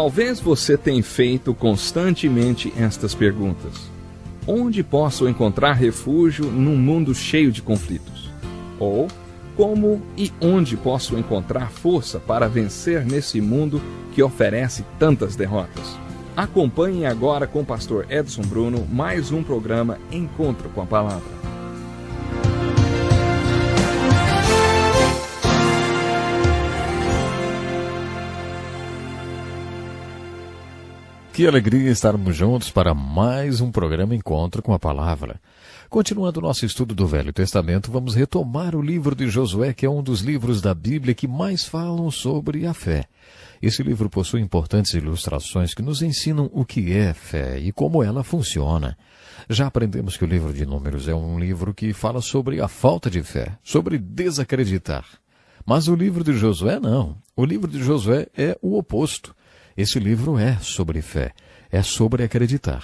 Talvez você tenha feito constantemente estas perguntas. Onde posso encontrar refúgio num mundo cheio de conflitos? Ou, como e onde posso encontrar força para vencer nesse mundo que oferece tantas derrotas? Acompanhe agora com o pastor Edson Bruno mais um programa Encontro com a Palavra. que alegria estarmos juntos para mais um programa Encontro com a Palavra. Continuando o nosso estudo do Velho Testamento, vamos retomar o livro de Josué, que é um dos livros da Bíblia que mais falam sobre a fé. Esse livro possui importantes ilustrações que nos ensinam o que é fé e como ela funciona. Já aprendemos que o livro de Números é um livro que fala sobre a falta de fé, sobre desacreditar. Mas o livro de Josué não. O livro de Josué é o oposto. Esse livro é sobre fé, é sobre acreditar.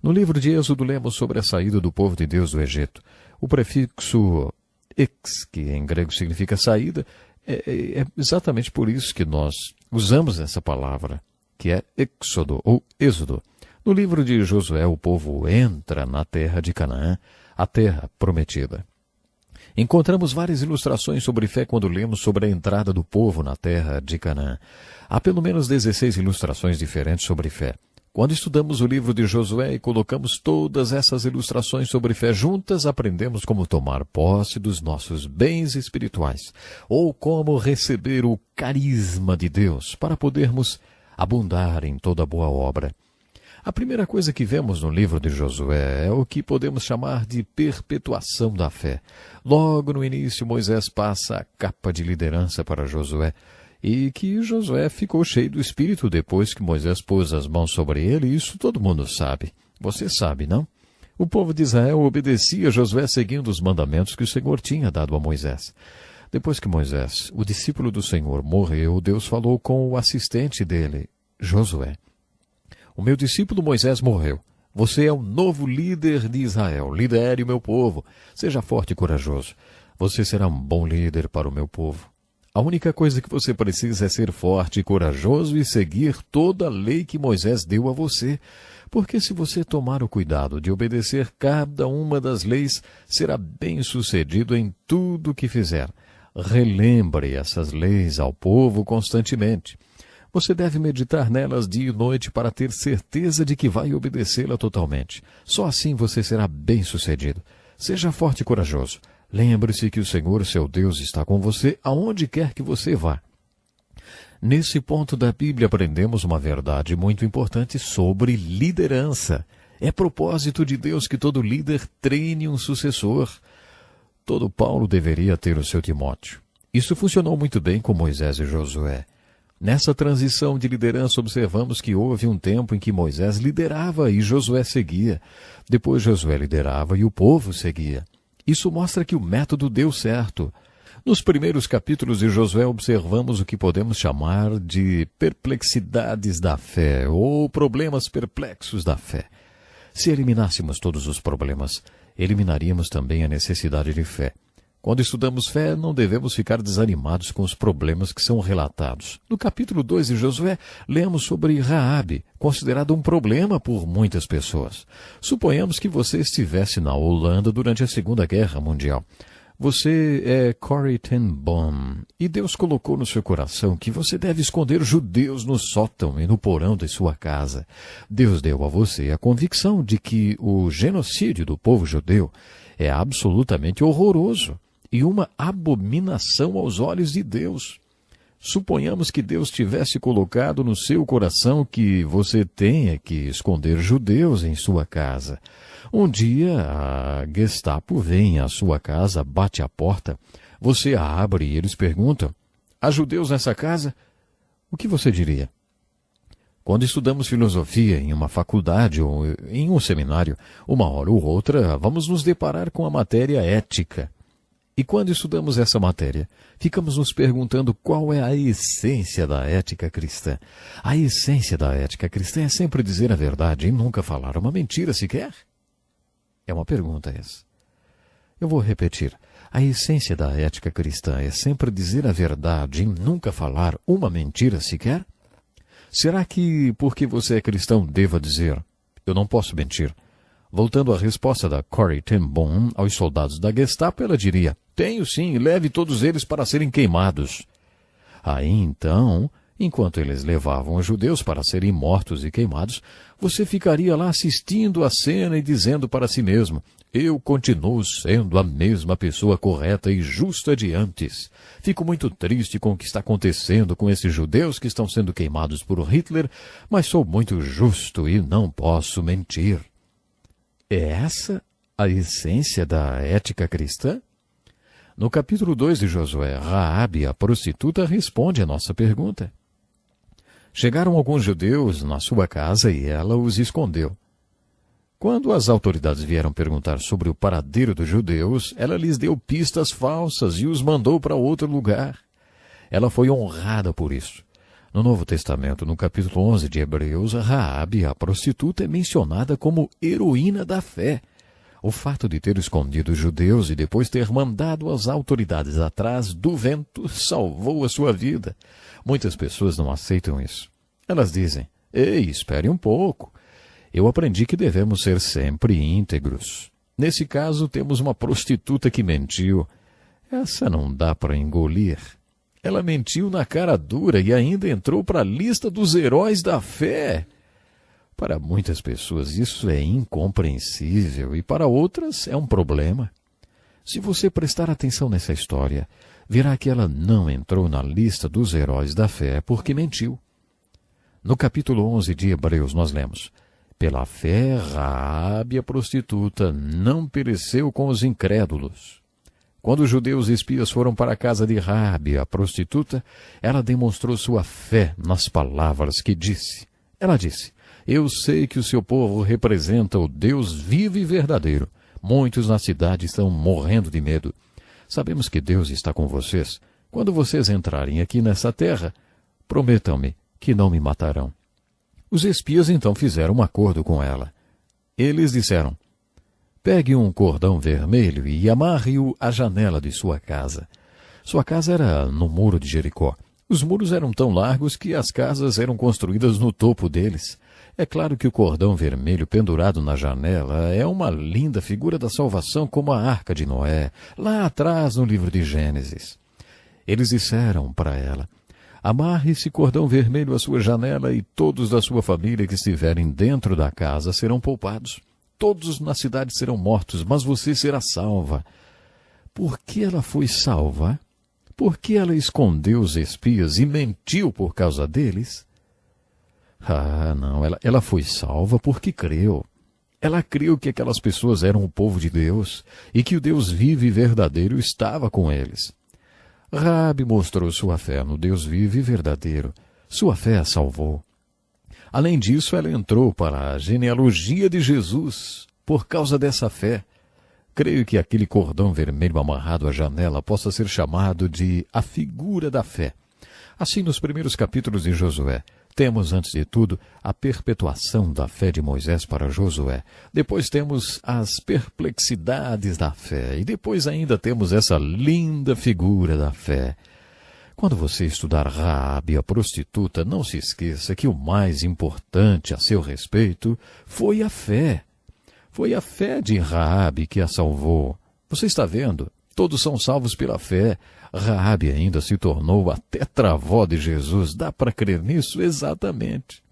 No livro de Êxodo lemos sobre a saída do povo de Deus do Egito. O prefixo ex, que em grego significa saída, é exatamente por isso que nós usamos essa palavra, que é êxodo ou êxodo. No livro de Josué, o povo entra na terra de Canaã, a terra prometida. Encontramos várias ilustrações sobre fé quando lemos sobre a entrada do povo na terra de Canaã. Há pelo menos 16 ilustrações diferentes sobre fé. Quando estudamos o livro de Josué e colocamos todas essas ilustrações sobre fé juntas, aprendemos como tomar posse dos nossos bens espirituais, ou como receber o carisma de Deus para podermos abundar em toda boa obra. A primeira coisa que vemos no livro de Josué é o que podemos chamar de perpetuação da fé. Logo no início, Moisés passa a capa de liderança para Josué, e que Josué ficou cheio do Espírito depois que Moisés pôs as mãos sobre ele, e isso todo mundo sabe. Você sabe, não? O povo de Israel obedecia a Josué seguindo os mandamentos que o Senhor tinha dado a Moisés. Depois que Moisés, o discípulo do Senhor, morreu, Deus falou com o assistente dele, Josué. O meu discípulo Moisés morreu. Você é o novo líder de Israel. Lidere o meu povo. Seja forte e corajoso. Você será um bom líder para o meu povo. A única coisa que você precisa é ser forte e corajoso e seguir toda a lei que Moisés deu a você. Porque se você tomar o cuidado de obedecer cada uma das leis, será bem-sucedido em tudo o que fizer. Relembre essas leis ao povo constantemente. Você deve meditar nelas dia e noite para ter certeza de que vai obedecê-la totalmente. Só assim você será bem-sucedido. Seja forte e corajoso. Lembre-se que o Senhor, seu Deus, está com você aonde quer que você vá. Nesse ponto da Bíblia aprendemos uma verdade muito importante sobre liderança. É propósito de Deus que todo líder treine um sucessor. Todo Paulo deveria ter o seu Timóteo. Isso funcionou muito bem com Moisés e Josué. Nessa transição de liderança, observamos que houve um tempo em que Moisés liderava e Josué seguia. Depois Josué liderava e o povo seguia. Isso mostra que o método deu certo. Nos primeiros capítulos de Josué observamos o que podemos chamar de perplexidades da fé ou problemas perplexos da fé. Se eliminássemos todos os problemas, eliminaríamos também a necessidade de fé. Quando estudamos fé, não devemos ficar desanimados com os problemas que são relatados. No capítulo 2 de Josué, lemos sobre Raabe, considerado um problema por muitas pessoas. Suponhamos que você estivesse na Holanda durante a Segunda Guerra Mundial. Você é Corrie ten Boom, e Deus colocou no seu coração que você deve esconder judeus no sótão e no porão de sua casa. Deus deu a você a convicção de que o genocídio do povo judeu é absolutamente horroroso e uma abominação aos olhos de Deus. Suponhamos que Deus tivesse colocado no seu coração que você tenha que esconder judeus em sua casa. Um dia a Gestapo vem à sua casa, bate à porta, você a abre e eles perguntam: há judeus nessa casa? O que você diria? Quando estudamos filosofia em uma faculdade ou em um seminário, uma hora ou outra, vamos nos deparar com a matéria ética. E quando estudamos essa matéria, ficamos nos perguntando qual é a essência da ética cristã. A essência da ética cristã é sempre dizer a verdade e nunca falar uma mentira sequer? É uma pergunta essa. Eu vou repetir. A essência da ética cristã é sempre dizer a verdade e nunca falar uma mentira sequer? Será que, porque você é cristão, deva dizer: eu não posso mentir? Voltando à resposta da Corrie ten Boom aos soldados da Gestapo, ela diria: tenho sim, leve todos eles para serem queimados. Aí então, enquanto eles levavam os judeus para serem mortos e queimados, você ficaria lá assistindo a cena e dizendo para si mesmo: Eu continuo sendo a mesma pessoa correta e justa de antes. Fico muito triste com o que está acontecendo com esses judeus que estão sendo queimados por Hitler, mas sou muito justo e não posso mentir. É essa a essência da ética cristã? No capítulo 2 de Josué, Raabe, a prostituta, responde a nossa pergunta. Chegaram alguns judeus na sua casa e ela os escondeu. Quando as autoridades vieram perguntar sobre o paradeiro dos judeus, ela lhes deu pistas falsas e os mandou para outro lugar. Ela foi honrada por isso. No Novo Testamento, no capítulo 11 de Hebreus, Raabe, a prostituta, é mencionada como heroína da fé. O fato de ter escondido os judeus e depois ter mandado as autoridades atrás do vento salvou a sua vida. Muitas pessoas não aceitam isso. Elas dizem, ei, espere um pouco. Eu aprendi que devemos ser sempre íntegros. Nesse caso, temos uma prostituta que mentiu. Essa não dá para engolir. Ela mentiu na cara dura e ainda entrou para a lista dos heróis da fé. Para muitas pessoas isso é incompreensível e para outras é um problema. Se você prestar atenção nessa história, verá que ela não entrou na lista dos heróis da fé porque mentiu. No capítulo 11 de Hebreus nós lemos, pela fé, Raabe, a prostituta, não pereceu com os incrédulos. Quando os judeus espias foram para a casa de Raabe, a prostituta, ela demonstrou sua fé nas palavras que disse. Ela disse, eu sei que o seu povo representa o Deus vivo e verdadeiro. Muitos na cidade estão morrendo de medo. Sabemos que Deus está com vocês. Quando vocês entrarem aqui nessa terra, prometam-me que não me matarão. Os espias então fizeram um acordo com ela. Eles disseram, pegue um cordão vermelho e amarre-o à janela de sua casa. Sua casa era no muro de Jericó. Os muros eram tão largos que as casas eram construídas no topo deles. É claro que o cordão vermelho pendurado na janela é uma linda figura da salvação como a Arca de Noé, lá atrás no livro de Gênesis. Eles disseram para ela, amarre esse cordão vermelho à sua janela e todos da sua família que estiverem dentro da casa serão poupados. Todos na cidade serão mortos, mas você será salva. Por que ela foi salva? Por que ela escondeu os espias e mentiu por causa deles? Ah, não, ela foi salva porque creu. Ela creu que aquelas pessoas eram o povo de Deus e que o Deus vivo e verdadeiro estava com eles. Raabe mostrou sua fé no Deus vivo e verdadeiro. Sua fé a salvou. Além disso, ela entrou para a genealogia de Jesus. Por causa dessa fé, creio que aquele cordão vermelho amarrado à janela possa ser chamado de a figura da fé. Assim, nos primeiros capítulos de Josué, temos, antes de tudo, a perpetuação da fé de Moisés para Josué. Depois temos as perplexidades da fé. E depois ainda temos essa linda figura da fé. Quando você estudar Raabe, a prostituta, não se esqueça que o mais importante a seu respeito foi a fé. Foi a fé de Raabe que a salvou. Você está vendo? Todos são salvos pela fé. Raabe ainda se tornou a tetravó de Jesus. Dá para crer nisso? Exatamente.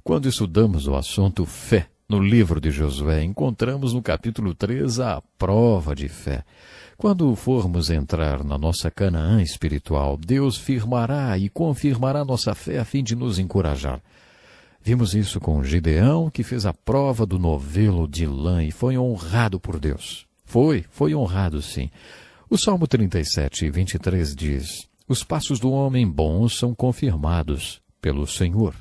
Quando estudamos o assunto fé no livro de Josué, encontramos no capítulo 3 a prova de fé. Quando formos entrar na nossa Canaã espiritual, Deus firmará e confirmará nossa fé a fim de nos encorajar. Vimos isso com Gideão, que fez a prova do novelo de lã e foi honrado por Deus. Foi honrado, sim. O Salmo 37, 23 diz, os passos do homem bom são confirmados pelo Senhor.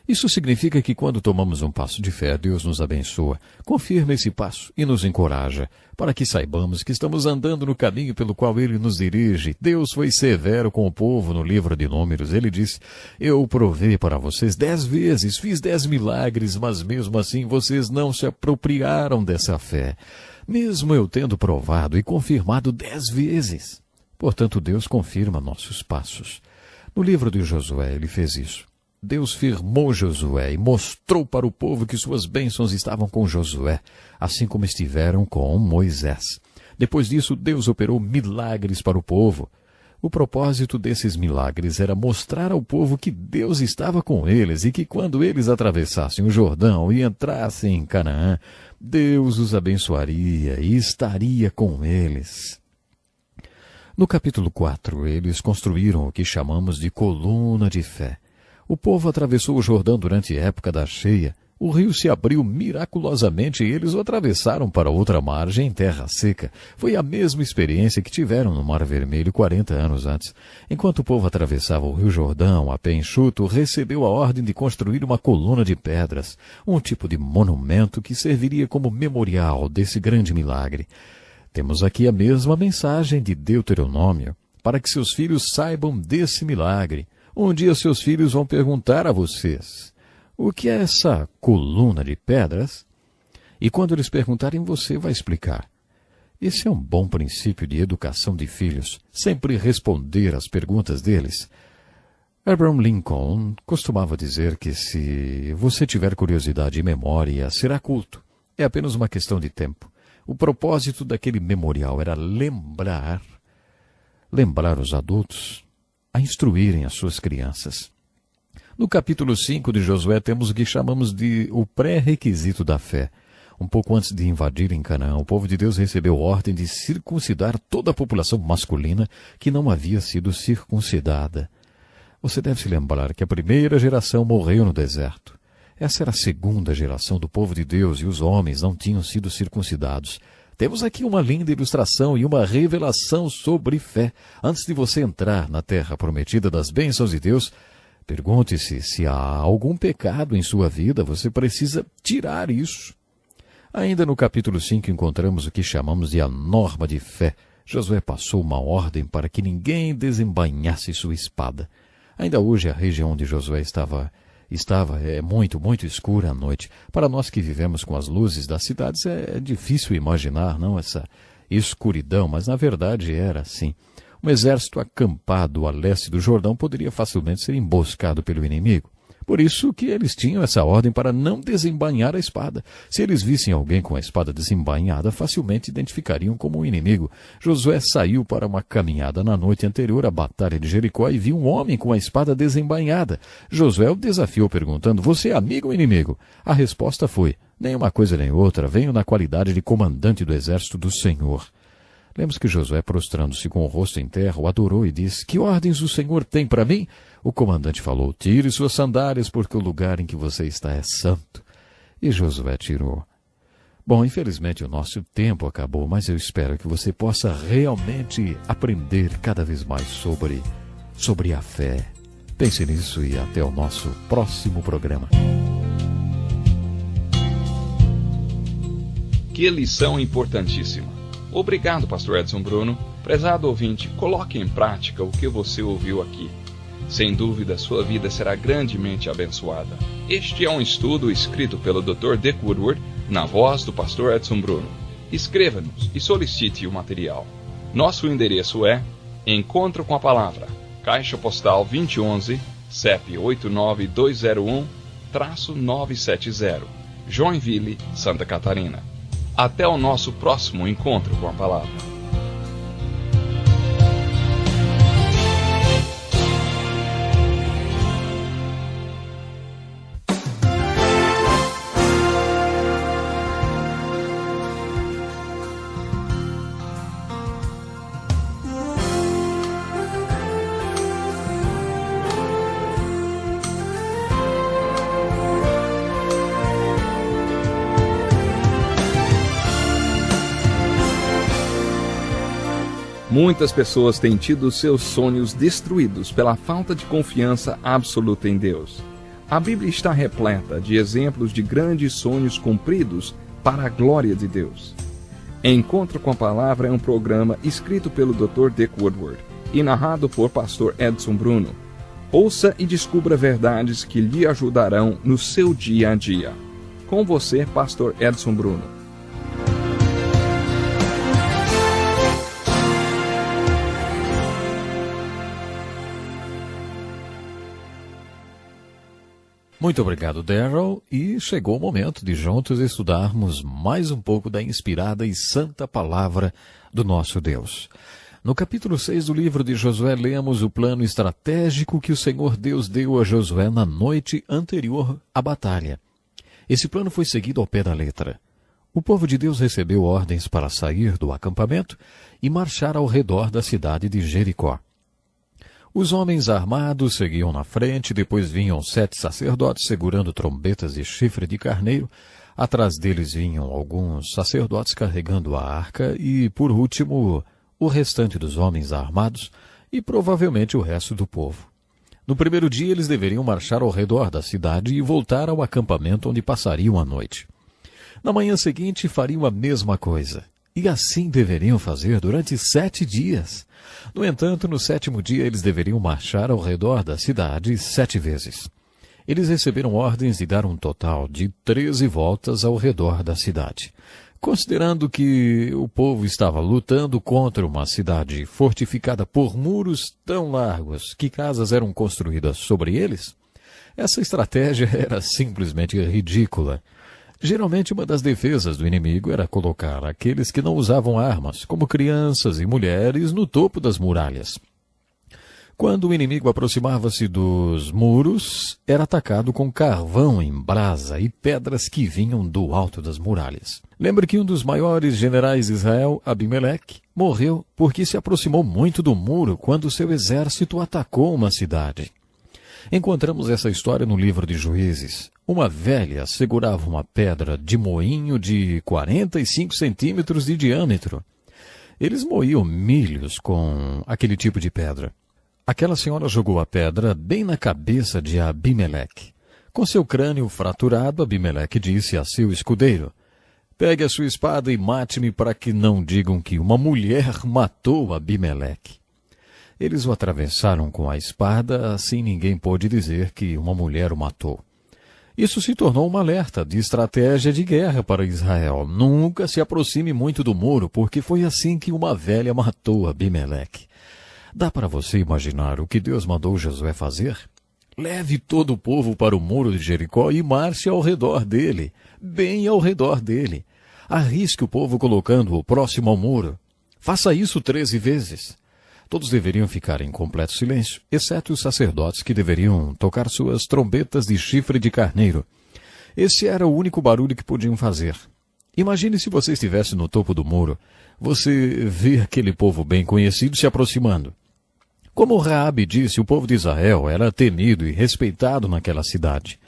Isso significa que quando tomamos um passo de fé, Deus nos abençoa, confirma esse passo e nos encoraja, para que saibamos que estamos andando no caminho pelo qual Ele nos dirige. Deus foi severo com o povo no livro de Números. Ele disse, eu provei para vocês 10 vezes, fiz 10 milagres, mas mesmo assim vocês não se apropriaram dessa fé. Mesmo eu tendo provado e confirmado 10 vezes. Portanto, Deus confirma nossos passos. No livro de Josué, ele fez isso. Deus firmou Josué e mostrou para o povo que suas bênçãos estavam com Josué, assim como estiveram com Moisés. Depois disso, Deus operou milagres para o povo. O propósito desses milagres era mostrar ao povo que Deus estava com eles e que quando eles atravessassem o Jordão e entrassem em Canaã, Deus os abençoaria e estaria com eles. No capítulo 4, eles construíram o que chamamos de coluna de fé. O povo atravessou o Jordão durante a época da cheia. O rio se abriu miraculosamente e eles o atravessaram para outra margem em terra seca. Foi a mesma experiência que tiveram no Mar Vermelho 40 anos antes. Enquanto o povo atravessava o rio Jordão a pé enxuto, recebeu a ordem de construir uma coluna de pedras, um tipo de monumento que serviria como memorial desse grande milagre. Temos aqui a mesma mensagem de Deuteronômio, para que seus filhos saibam desse milagre. Um dia seus filhos vão perguntar a vocês: o que é essa coluna de pedras? E quando eles perguntarem, você vai explicar. Esse é um bom princípio de educação de filhos, sempre responder às perguntas deles. Abraham Lincoln costumava dizer que se você tiver curiosidade e memória, será culto. É apenas uma questão de tempo. O propósito daquele memorial era lembrar os adultos a instruírem as suas crianças. No capítulo 5 de Josué temos o que chamamos de o pré-requisito da fé. Um pouco antes de invadirem Canaã, o povo de Deus recebeu ordem de circuncidar toda a população masculina que não havia sido circuncidada. Você deve se lembrar que a primeira geração morreu no deserto. Essa era a segunda geração do povo de Deus e os homens não tinham sido circuncidados. Temos aqui uma linda ilustração e uma revelação sobre fé. Antes de você entrar na terra prometida das bênçãos de Deus, pergunte-se se há algum pecado em sua vida, você precisa tirar isso. Ainda no capítulo 5 encontramos o que chamamos de a norma de fé. Josué passou uma ordem para que ninguém desembainhasse sua espada. Ainda hoje a região onde Josué estava muito escura à noite. Para nós que vivemos com as luzes das cidades é difícil imaginar, não, essa escuridão, mas na verdade era assim. Um exército acampado a leste do Jordão poderia facilmente ser emboscado pelo inimigo. Por isso que eles tinham essa ordem para não desembainhar a espada. Se eles vissem alguém com a espada desembainhada, facilmente identificariam como um inimigo. Josué saiu para uma caminhada na noite anterior à batalha de Jericó e viu um homem com a espada desembainhada. Josué o desafiou perguntando: você é amigo ou inimigo? A resposta foi: nem uma coisa nem outra, venho na qualidade de comandante do exército do Senhor. Lemos que Josué, prostrando-se com o rosto em terra, o adorou e disse: que ordens o Senhor tem para mim? O comandante falou: tire suas sandálias, porque o lugar em que você está é santo. E Josué tirou. Bom, infelizmente o nosso tempo acabou, mas eu espero que você possa realmente aprender cada vez mais sobre a fé. Pense nisso e até o nosso próximo programa. Que lição importantíssima! Obrigado, pastor Edson Bruno. Prezado ouvinte, coloque em prática o que você ouviu aqui. Sem dúvida, sua vida será grandemente abençoada. Este é um estudo escrito pelo Dr. Dick Woodward, na voz do pastor Edson Bruno. Escreva-nos e solicite o material. Nosso endereço é Encontro com a Palavra, Caixa Postal 2011, CEP 89201-970, Joinville, Santa Catarina. Até o nosso próximo encontro com a Palavra. Muitas pessoas têm tido seus sonhos destruídos pela falta de confiança absoluta em Deus. A Bíblia está repleta de exemplos de grandes sonhos cumpridos para a glória de Deus. Encontro com a Palavra é um programa escrito pelo Dr. Dick Woodward e narrado por pastor Edson Bruno. Ouça e descubra verdades que lhe ajudarão no seu dia a dia. Com você, pastor Edson Bruno. Muito obrigado, Darrell, e chegou o momento de juntos estudarmos mais um pouco da inspirada e santa palavra do nosso Deus. No capítulo 6 do livro de Josué, lemos o plano estratégico que o Senhor Deus deu a Josué na noite anterior à batalha. Esse plano foi seguido ao pé da letra. O povo de Deus recebeu ordens para sair do acampamento e marchar ao redor da cidade de Jericó. Os homens armados seguiam na frente, depois vinham 7 sacerdotes segurando trombetas e chifre de carneiro. Atrás deles vinham alguns sacerdotes carregando a arca e, por último, o restante dos homens armados e provavelmente o resto do povo. No primeiro dia eles deveriam marchar ao redor da cidade e voltar ao acampamento onde passariam a noite. Na manhã seguinte fariam a mesma coisa. E assim deveriam fazer durante 7 dias. No entanto, no 7º dia eles deveriam marchar ao redor da cidade 7 vezes. Eles receberam ordens de dar um total de 13 voltas ao redor da cidade. Considerando que o povo estava lutando contra uma cidade fortificada por muros tão largos que casas eram construídas sobre eles, essa estratégia era simplesmente ridícula. Geralmente, uma das defesas do inimigo era colocar aqueles que não usavam armas, como crianças e mulheres, no topo das muralhas. Quando o inimigo aproximava-se dos muros, era atacado com carvão em brasa e pedras que vinham do alto das muralhas. Lembre que um dos maiores generais de Israel, Abimeleque, morreu porque se aproximou muito do muro quando seu exército atacou uma cidade. Encontramos essa história no livro de Juízes. Uma velha segurava uma pedra de moinho de 45 centímetros de diâmetro. Eles moíam milhos com aquele tipo de pedra. Aquela senhora jogou a pedra bem na cabeça de Abimeleque. Com seu crânio fraturado, Abimeleque disse a seu escudeiro: "Pegue a sua espada e mate-me para que não digam que uma mulher matou Abimeleque." Eles o atravessaram com a espada, assim ninguém pôde dizer que uma mulher o matou. Isso se tornou uma alerta de estratégia de guerra para Israel. Nunca se aproxime muito do muro, porque foi assim que uma velha matou Abimeleque. Dá para você imaginar o que Deus mandou Josué fazer? Leve todo o povo para o muro de Jericó e marche ao redor dele, bem ao redor dele. Arrisque o povo colocando-o próximo ao muro. Faça isso 13 vezes. Todos deveriam ficar em completo silêncio, exceto os sacerdotes que deveriam tocar suas trombetas de chifre de carneiro. Esse era o único barulho que podiam fazer. Imagine se você estivesse no topo do muro. Você vê aquele povo bem conhecido se aproximando. Como Raabe disse, o povo de Israel era temido e respeitado naquela cidade.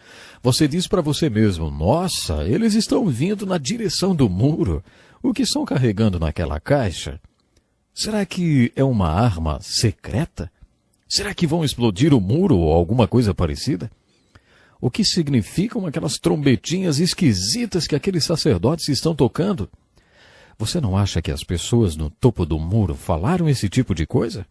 Você diz para você mesmo: "Nossa, eles estão vindo na direção do muro. O que estão carregando naquela caixa? Será que é uma arma secreta? Será que vão explodir o muro ou alguma coisa parecida? O que significam aquelas trombetinhas esquisitas que aqueles sacerdotes estão tocando?" Você não acha que as pessoas no topo do muro falaram esse tipo de coisa?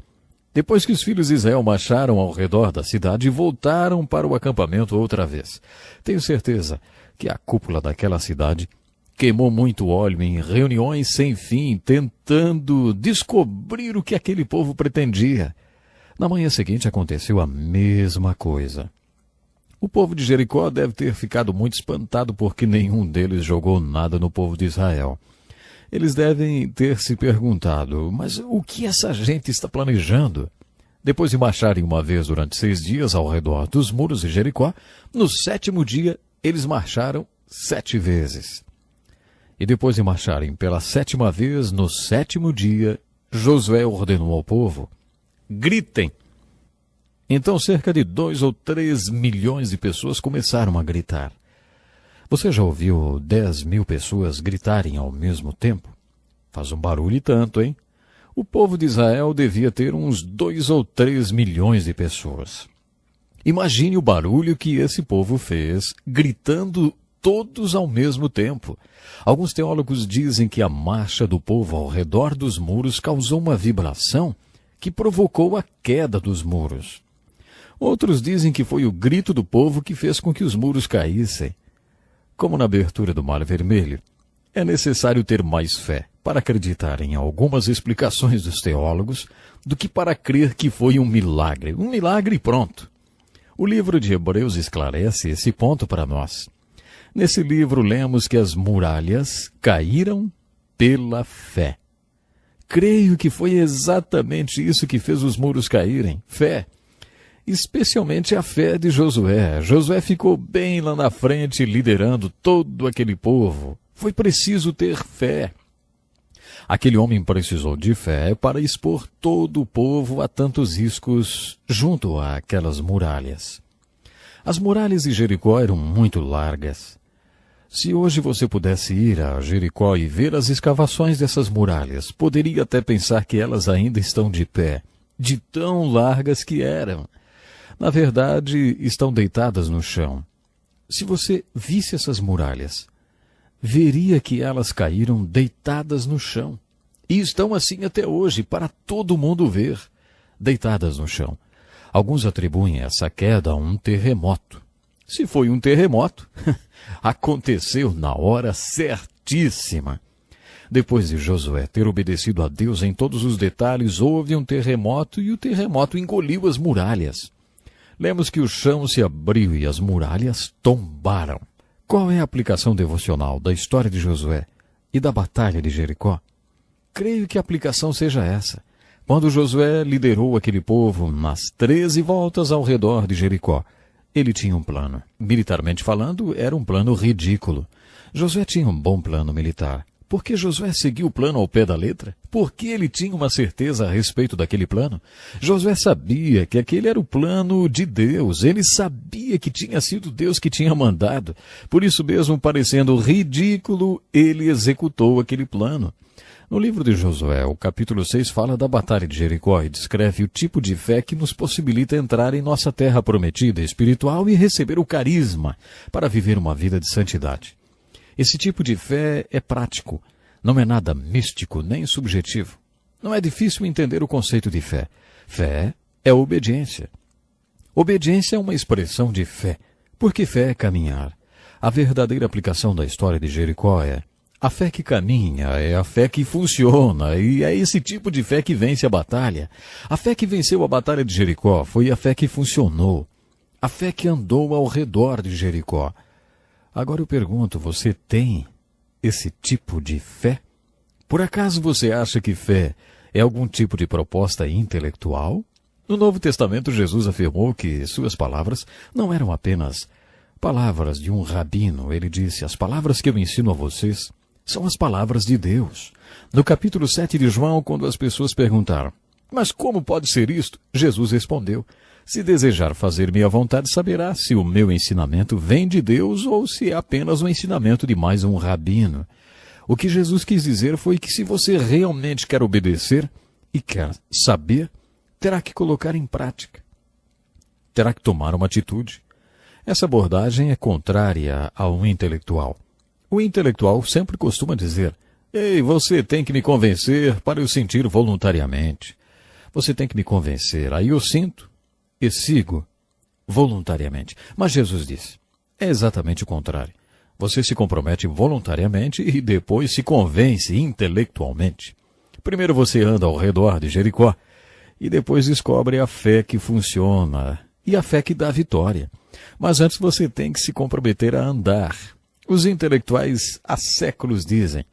Depois que os filhos de Israel marcharam ao redor da cidade, voltaram para o acampamento outra vez. Tenho certeza que a cúpula daquela cidade queimou muito óleo em reuniões sem fim, tentando descobrir o que aquele povo pretendia. Na manhã seguinte aconteceu a mesma coisa. O povo de Jericó deve ter ficado muito espantado porque nenhum deles jogou nada no povo de Israel. Eles devem ter se perguntado: mas o que essa gente está planejando? Depois de marcharem uma vez durante 6 dias ao redor dos muros de Jericó, no 7º dia eles marcharam 7 vezes. E depois de marcharem pela 7ª vez, no 7º dia, Josué ordenou ao povo: gritem! Então cerca de 2 ou 3 milhões de pessoas começaram a gritar. Você já ouviu 10.000 pessoas gritarem ao mesmo tempo? Faz um barulho e tanto, hein? O povo de Israel devia ter uns 2 ou 3 milhões de pessoas. Imagine o barulho que esse povo fez, gritando todos ao mesmo tempo. Alguns teólogos dizem que a marcha do povo ao redor dos muros causou uma vibração que provocou a queda dos muros. Outros dizem que foi o grito do povo que fez com que os muros caíssem. Como na abertura do Mar Vermelho, é necessário ter mais fé para acreditar em algumas explicações dos teólogos do que para crer que foi um milagre. Um milagre e pronto. O livro de Hebreus esclarece esse ponto para nós. Nesse livro lemos que as muralhas caíram pela fé. creio que foi exatamente isso que fez os muros caírem. Fé. Especialmente a fé de Josué. Josué ficou bem lá na frente, liderando todo aquele povo. Foi preciso ter fé. Aquele homem precisou de fé para expor todo o povo a tantos riscos junto àquelas muralhas. As muralhas de Jericó eram muito largas. Se hoje você pudesse ir a Jericó e ver as escavações dessas muralhas, poderia até pensar que elas ainda estão de pé, de tão largas que eram. Na verdade, estão deitadas no chão. Se você visse essas muralhas, veria que elas caíram deitadas no chão. E estão assim até hoje, para todo mundo ver, deitadas no chão. Alguns atribuem essa queda a um terremoto. Se foi um terremoto, aconteceu na hora certíssima. Depois de Josué ter obedecido a Deus em todos os detalhes, houve um terremoto e o terremoto engoliu as muralhas. Lemos que o chão se abriu e as muralhas tombaram. Qual é a aplicação devocional da história de Josué e da batalha de Jericó? Creio que a aplicação seja essa. Quando Josué liderou aquele povo nas 13 voltas ao redor de Jericó, ele tinha um plano. Militarmente falando, era um plano ridículo. Josué tinha um bom plano militar. Por que Josué seguiu o plano ao pé da letra? Por que ele tinha uma certeza a respeito daquele plano? Josué sabia que aquele era o plano de Deus. Ele sabia que tinha sido Deus que tinha mandado. Por isso mesmo, parecendo ridículo, ele executou aquele plano. No livro de Josué, o capítulo 6 fala da batalha de Jericó e descreve o tipo de fé que nos possibilita entrar em nossa terra prometida espiritual e receber o carisma para viver uma vida de santidade. Esse tipo de fé é prático, não é nada místico nem subjetivo. Não é difícil entender o conceito de fé. Fé é obediência. Obediência é uma expressão de fé, porque fé é caminhar. A verdadeira aplicação da história de Jericó é: a fé que caminha é a fé que funciona, e é esse tipo de fé que vence a batalha. A fé que venceu a batalha de Jericó foi a fé que funcionou, a fé que andou ao redor de Jericó. Agora eu pergunto, você tem esse tipo de fé? Por acaso você acha que fé é algum tipo de proposta intelectual? No Novo Testamento, Jesus afirmou que suas palavras não eram apenas palavras de um rabino. Ele disse: as palavras que eu ensino a vocês são as palavras de Deus. No capítulo 7 de João, quando as pessoas perguntaram: mas como pode ser isto? Jesus respondeu: se desejar fazer minha vontade, saberá se o meu ensinamento vem de Deus ou se é apenas um ensinamento de mais um rabino. O que Jesus quis dizer foi que se você realmente quer obedecer e quer saber, terá que colocar em prática. Terá que tomar uma atitude. Essa abordagem é contrária ao intelectual. O intelectual sempre costuma dizer: ei, você tem que me convencer para eu sentir voluntariamente. Você tem que me convencer, aí eu sinto e sigo voluntariamente. Mas Jesus disse: é exatamente o contrário. Você se compromete voluntariamente e depois se convence intelectualmente. Primeiro você anda ao redor de Jericó e depois descobre a fé que funciona e a fé que dá vitória. Mas antes você tem que se comprometer a andar. Os intelectuais há séculos dizem: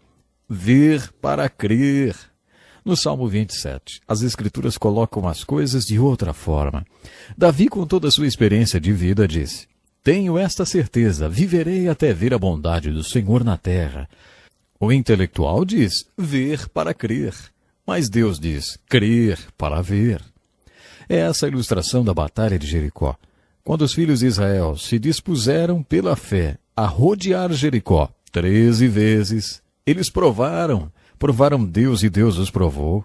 ver para crer. No Salmo 27, as Escrituras colocam as coisas de outra forma. Davi, com toda a sua experiência de vida, disse: tenho esta certeza, viverei até ver a bondade do Senhor na terra. O intelectual diz: ver para crer. Mas Deus diz: crer para ver. É essa a ilustração da batalha de Jericó. Quando os filhos de Israel se dispuseram pela fé a rodear Jericó 13 vezes, eles provaram Deus e Deus os provou.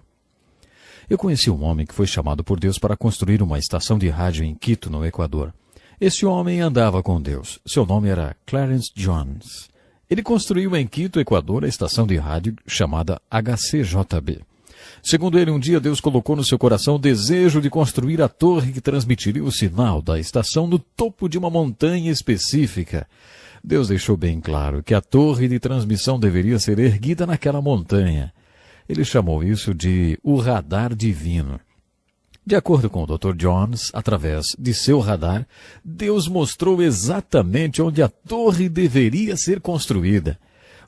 Eu conheci um homem que foi chamado por Deus para construir uma estação de rádio em Quito, no Equador. Esse homem andava com Deus. Seu nome era Clarence Jones. Ele construiu em Quito, Equador, a estação de rádio chamada HCJB. Segundo ele, um dia Deus colocou no seu coração o desejo de construir a torre que transmitiria o sinal da estação no topo de uma montanha específica. Deus deixou bem claro que a torre de transmissão deveria ser erguida naquela montanha. Ele chamou isso de o radar divino. De acordo com o Dr. Jones, através de seu radar, Deus mostrou exatamente onde a torre deveria ser construída.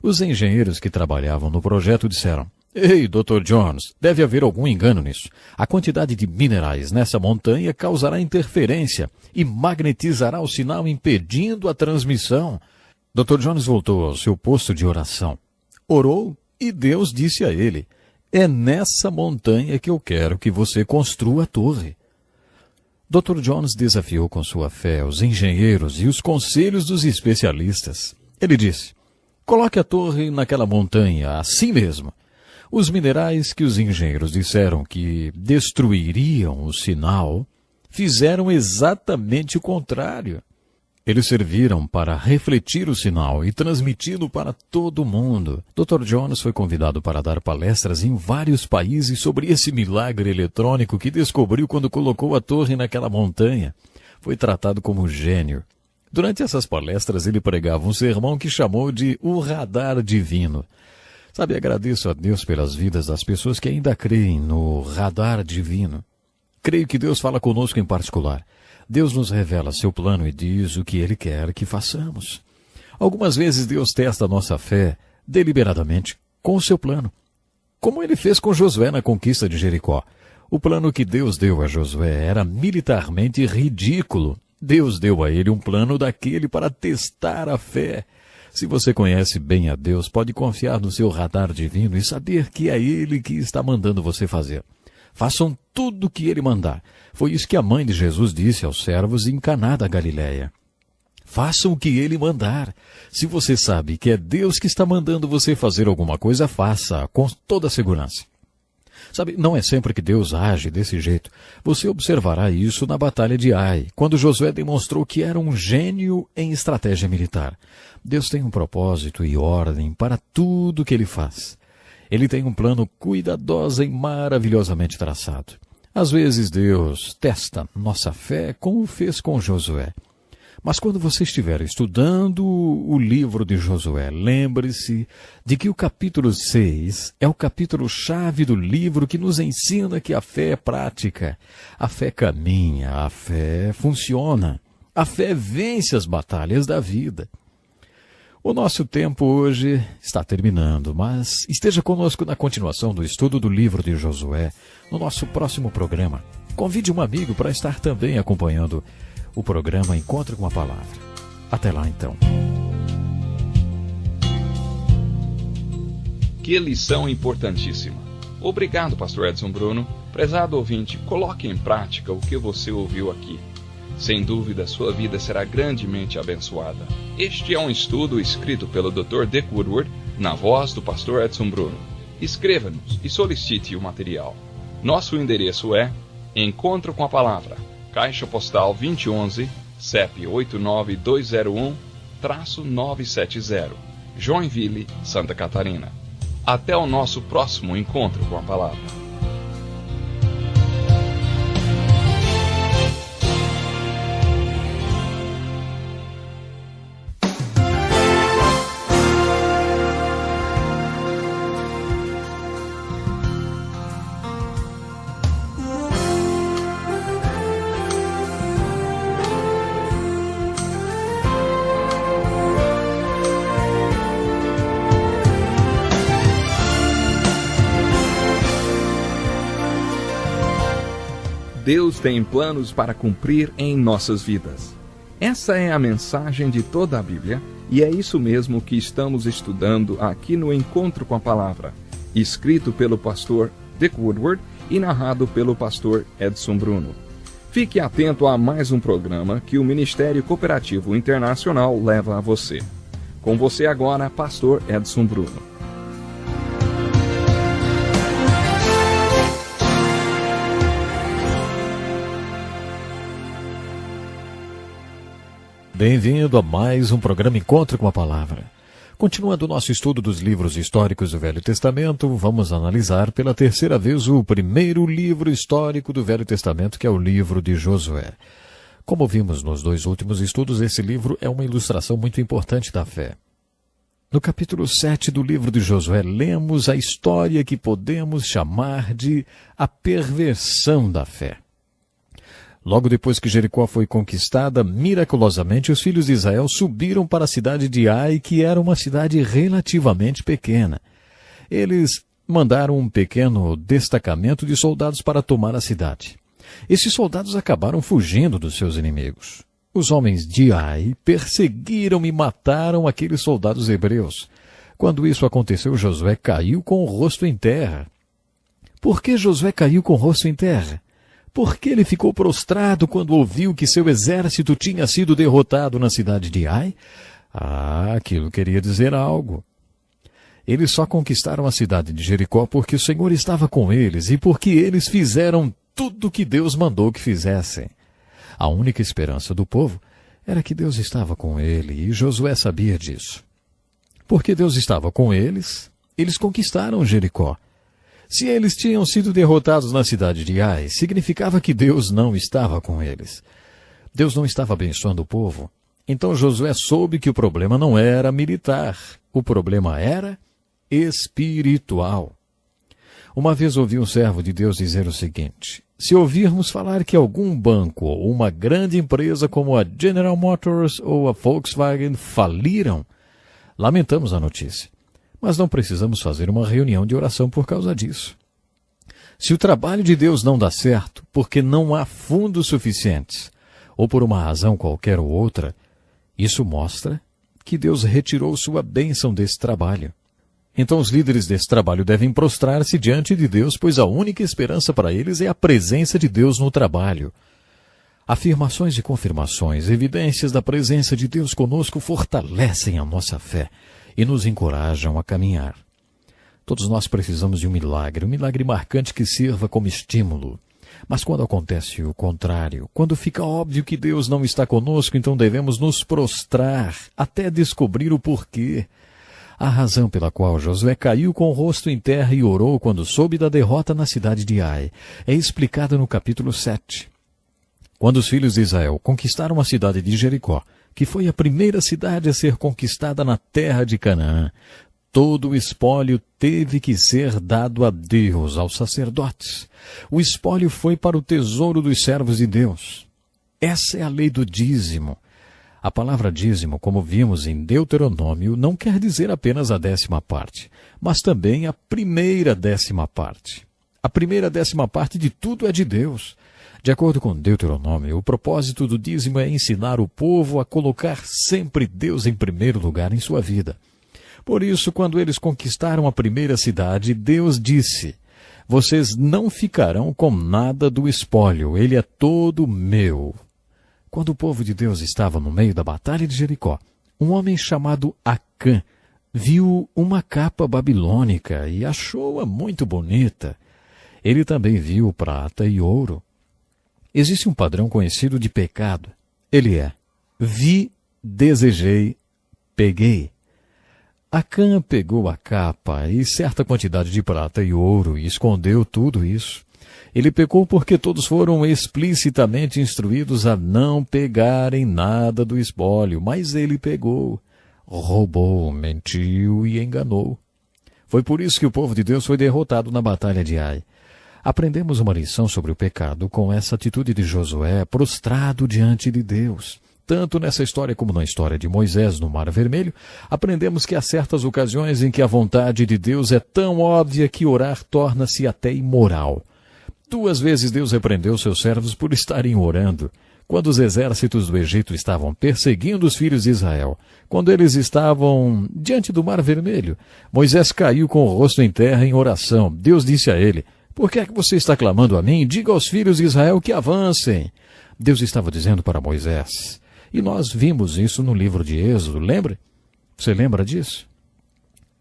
Os engenheiros que trabalhavam no projeto disseram: Ei, Dr. Jones, deve haver algum engano nisso. A quantidade de minerais nessa montanha causará interferência e magnetizará o sinal, impedindo a transmissão. Dr. Jones voltou ao seu posto de oração. Orou e Deus disse a ele: é nessa montanha que eu quero que você construa a torre. Dr. Jones desafiou com sua fé os engenheiros e os conselhos dos especialistas. Ele disse: coloque a torre naquela montanha, assim mesmo. Os minerais que os engenheiros disseram que destruiriam o sinal fizeram exatamente o contrário. Eles serviram para refletir o sinal e transmiti-lo para todo o mundo. Dr. Jones foi convidado para dar palestras em vários países sobre esse milagre eletrônico que descobriu quando colocou a torre naquela montanha. Foi tratado como gênio. Durante essas palestras, ele pregava um sermão que chamou de o radar divino. Sabe, agradeço a Deus pelas vidas das pessoas que ainda creem no radar divino. Creio que Deus fala conosco em particular. Deus nos revela seu plano e diz o que Ele quer que façamos. Algumas vezes Deus testa a nossa fé deliberadamente com o seu plano, como Ele fez com Josué na conquista de Jericó. O plano que Deus deu a Josué era militarmente ridículo. Deus deu a ele um plano daquele para testar a fé. Se você conhece bem a Deus, pode confiar no seu radar divino e saber que é Ele que está mandando você fazer. Façam tudo o que Ele mandar. Foi isso que a mãe de Jesus disse aos servos em Caná da Galileia. Façam o que Ele mandar. Se você sabe que é Deus que está mandando você fazer alguma coisa, faça com toda a segurança. Sabe, não é sempre que Deus age desse jeito. Você observará isso na Batalha de Ai, quando Josué demonstrou que era um gênio em estratégia militar. Deus tem um propósito e ordem para tudo que Ele faz. Ele tem um plano cuidadoso e maravilhosamente traçado. Às vezes Deus testa nossa fé como fez com Josué. Mas quando você estiver estudando o livro de Josué, lembre-se de que o capítulo 6 é o capítulo-chave do livro que nos ensina que a fé é prática. A fé caminha, a fé funciona. A fé vence as batalhas da vida. O nosso tempo hoje está terminando, mas esteja conosco na continuação do estudo do livro de Josué, no nosso próximo programa. Convide um amigo para estar também acompanhando o programa Encontro com a Palavra. Até lá, então. Que lição importantíssima. Obrigado, Pastor Edson Bruno. Prezado ouvinte, coloque em prática o que você ouviu aqui. Sem dúvida, sua vida será grandemente abençoada. Este é um estudo escrito pelo Dr. Dick Woodward, na voz do Pastor Edson Bruno. Escreva-nos e solicite o material. Nosso endereço é Encontro com a Palavra, Caixa Postal 2011, CEP 89201-970, Joinville, Santa Catarina. Até o nosso próximo Encontro com a Palavra. Deus tem planos para cumprir em nossas vidas. Essa é a mensagem de toda a Bíblia e é isso mesmo que estamos estudando aqui no Encontro com a Palavra, escrito pelo pastor Dick Woodward e narrado pelo pastor Edson Bruno. Fique atento a mais um programa que o Ministério Cooperativo Internacional leva a você. Com você agora, pastor Edson Bruno. Bem-vindo a mais um programa Encontro com a Palavra. Continuando o nosso estudo dos livros históricos do Velho Testamento, vamos analisar pela terceira vez o primeiro livro histórico do Velho Testamento, que é o livro de Josué. Como vimos nos dois últimos estudos, esse livro é uma ilustração muito importante da fé. No capítulo 7 do livro de Josué, lemos a história que podemos chamar de a perversão da fé. Logo depois que Jericó foi conquistada, miraculosamente os filhos de Israel subiram para a cidade de Ai, que era uma cidade relativamente pequena. Eles mandaram um pequeno destacamento de soldados para tomar a cidade. Esses soldados acabaram fugindo dos seus inimigos. Os homens de Ai perseguiram e mataram aqueles soldados hebreus. Quando isso aconteceu, Josué caiu com o rosto em terra. Por que Josué caiu com o rosto em terra? Porque ele ficou prostrado quando ouviu que seu exército tinha sido derrotado na cidade de Ai? Aquilo queria dizer algo. Eles só conquistaram a cidade de Jericó porque o Senhor estava com eles e porque eles fizeram tudo o que Deus mandou que fizessem. A única esperança do povo era que Deus estava com ele e Josué sabia disso. Porque Deus estava com eles, eles conquistaram Jericó. Se eles tinham sido derrotados na cidade de Ai, significava que Deus não estava com eles. Deus não estava abençoando o povo. Então Josué soube que o problema não era militar, o problema era espiritual. Uma vez ouvi um servo de Deus dizer o seguinte: se ouvirmos falar que algum banco ou uma grande empresa como a General Motors ou a Volkswagen faliram, lamentamos a notícia, mas não precisamos fazer uma reunião de oração por causa disso. Se o trabalho de Deus não dá certo porque não há fundos suficientes, ou por uma razão qualquer ou outra, isso mostra que Deus retirou sua bênção desse trabalho. Então os líderes desse trabalho devem prostrar-se diante de Deus, pois a única esperança para eles é a presença de Deus no trabalho. Afirmações e confirmações, evidências da presença de Deus conosco fortalecem a nossa fé e nos encorajam a caminhar. Todos nós precisamos de um milagre marcante que sirva como estímulo. Mas quando acontece o contrário, quando fica óbvio que Deus não está conosco, então devemos nos prostrar até descobrir o porquê. A razão pela qual Josué caiu com o rosto em terra e orou quando soube da derrota na cidade de Ai é explicada no capítulo 7. Quando os filhos de Israel conquistaram a cidade de Jericó, que foi a primeira cidade a ser conquistada na terra de Canaã, todo o espólio teve que ser dado a Deus, aos sacerdotes. O espólio foi para o tesouro dos servos de Deus. Essa é a lei do dízimo. A palavra dízimo, como vimos em Deuteronômio, não quer dizer apenas a 10ª parte, mas também a primeira 10ª parte. A primeira 10ª parte de tudo é de Deus. De acordo com Deuteronômio, o propósito do dízimo é ensinar o povo a colocar sempre Deus em primeiro lugar em sua vida. Por isso, quando eles conquistaram a primeira cidade, Deus disse: vocês não ficarão com nada do espólio, ele é todo meu. Quando o povo de Deus estava no meio da batalha de Jericó, um homem chamado Acã viu uma capa babilônica e achou-a muito bonita. Ele também viu prata e ouro. Existe um padrão conhecido de pecado. Ele é: vi, desejei, peguei. Acã pegou a capa e certa quantidade de prata e ouro e escondeu tudo isso. Ele pecou porque todos foram explicitamente instruídos a não pegarem nada do espólio, mas ele pegou, roubou, mentiu e enganou. Foi por isso que o povo de Deus foi derrotado na batalha de Ai. Aprendemos uma lição sobre o pecado com essa atitude de Josué prostrado diante de Deus. Tanto nessa história como na história de Moisés no Mar Vermelho, aprendemos que há certas ocasiões em que a vontade de Deus é tão óbvia que orar torna-se até imoral. 2 vezes Deus repreendeu seus servos por estarem orando. Quando os exércitos do Egito estavam perseguindo os filhos de Israel, quando eles estavam diante do Mar Vermelho, Moisés caiu com o rosto em terra em oração. Deus disse a ele: por que é que você está clamando a mim? Diga aos filhos de Israel que avancem. Deus estava dizendo para Moisés. E nós vimos isso no livro de Êxodo, lembra? Você lembra disso?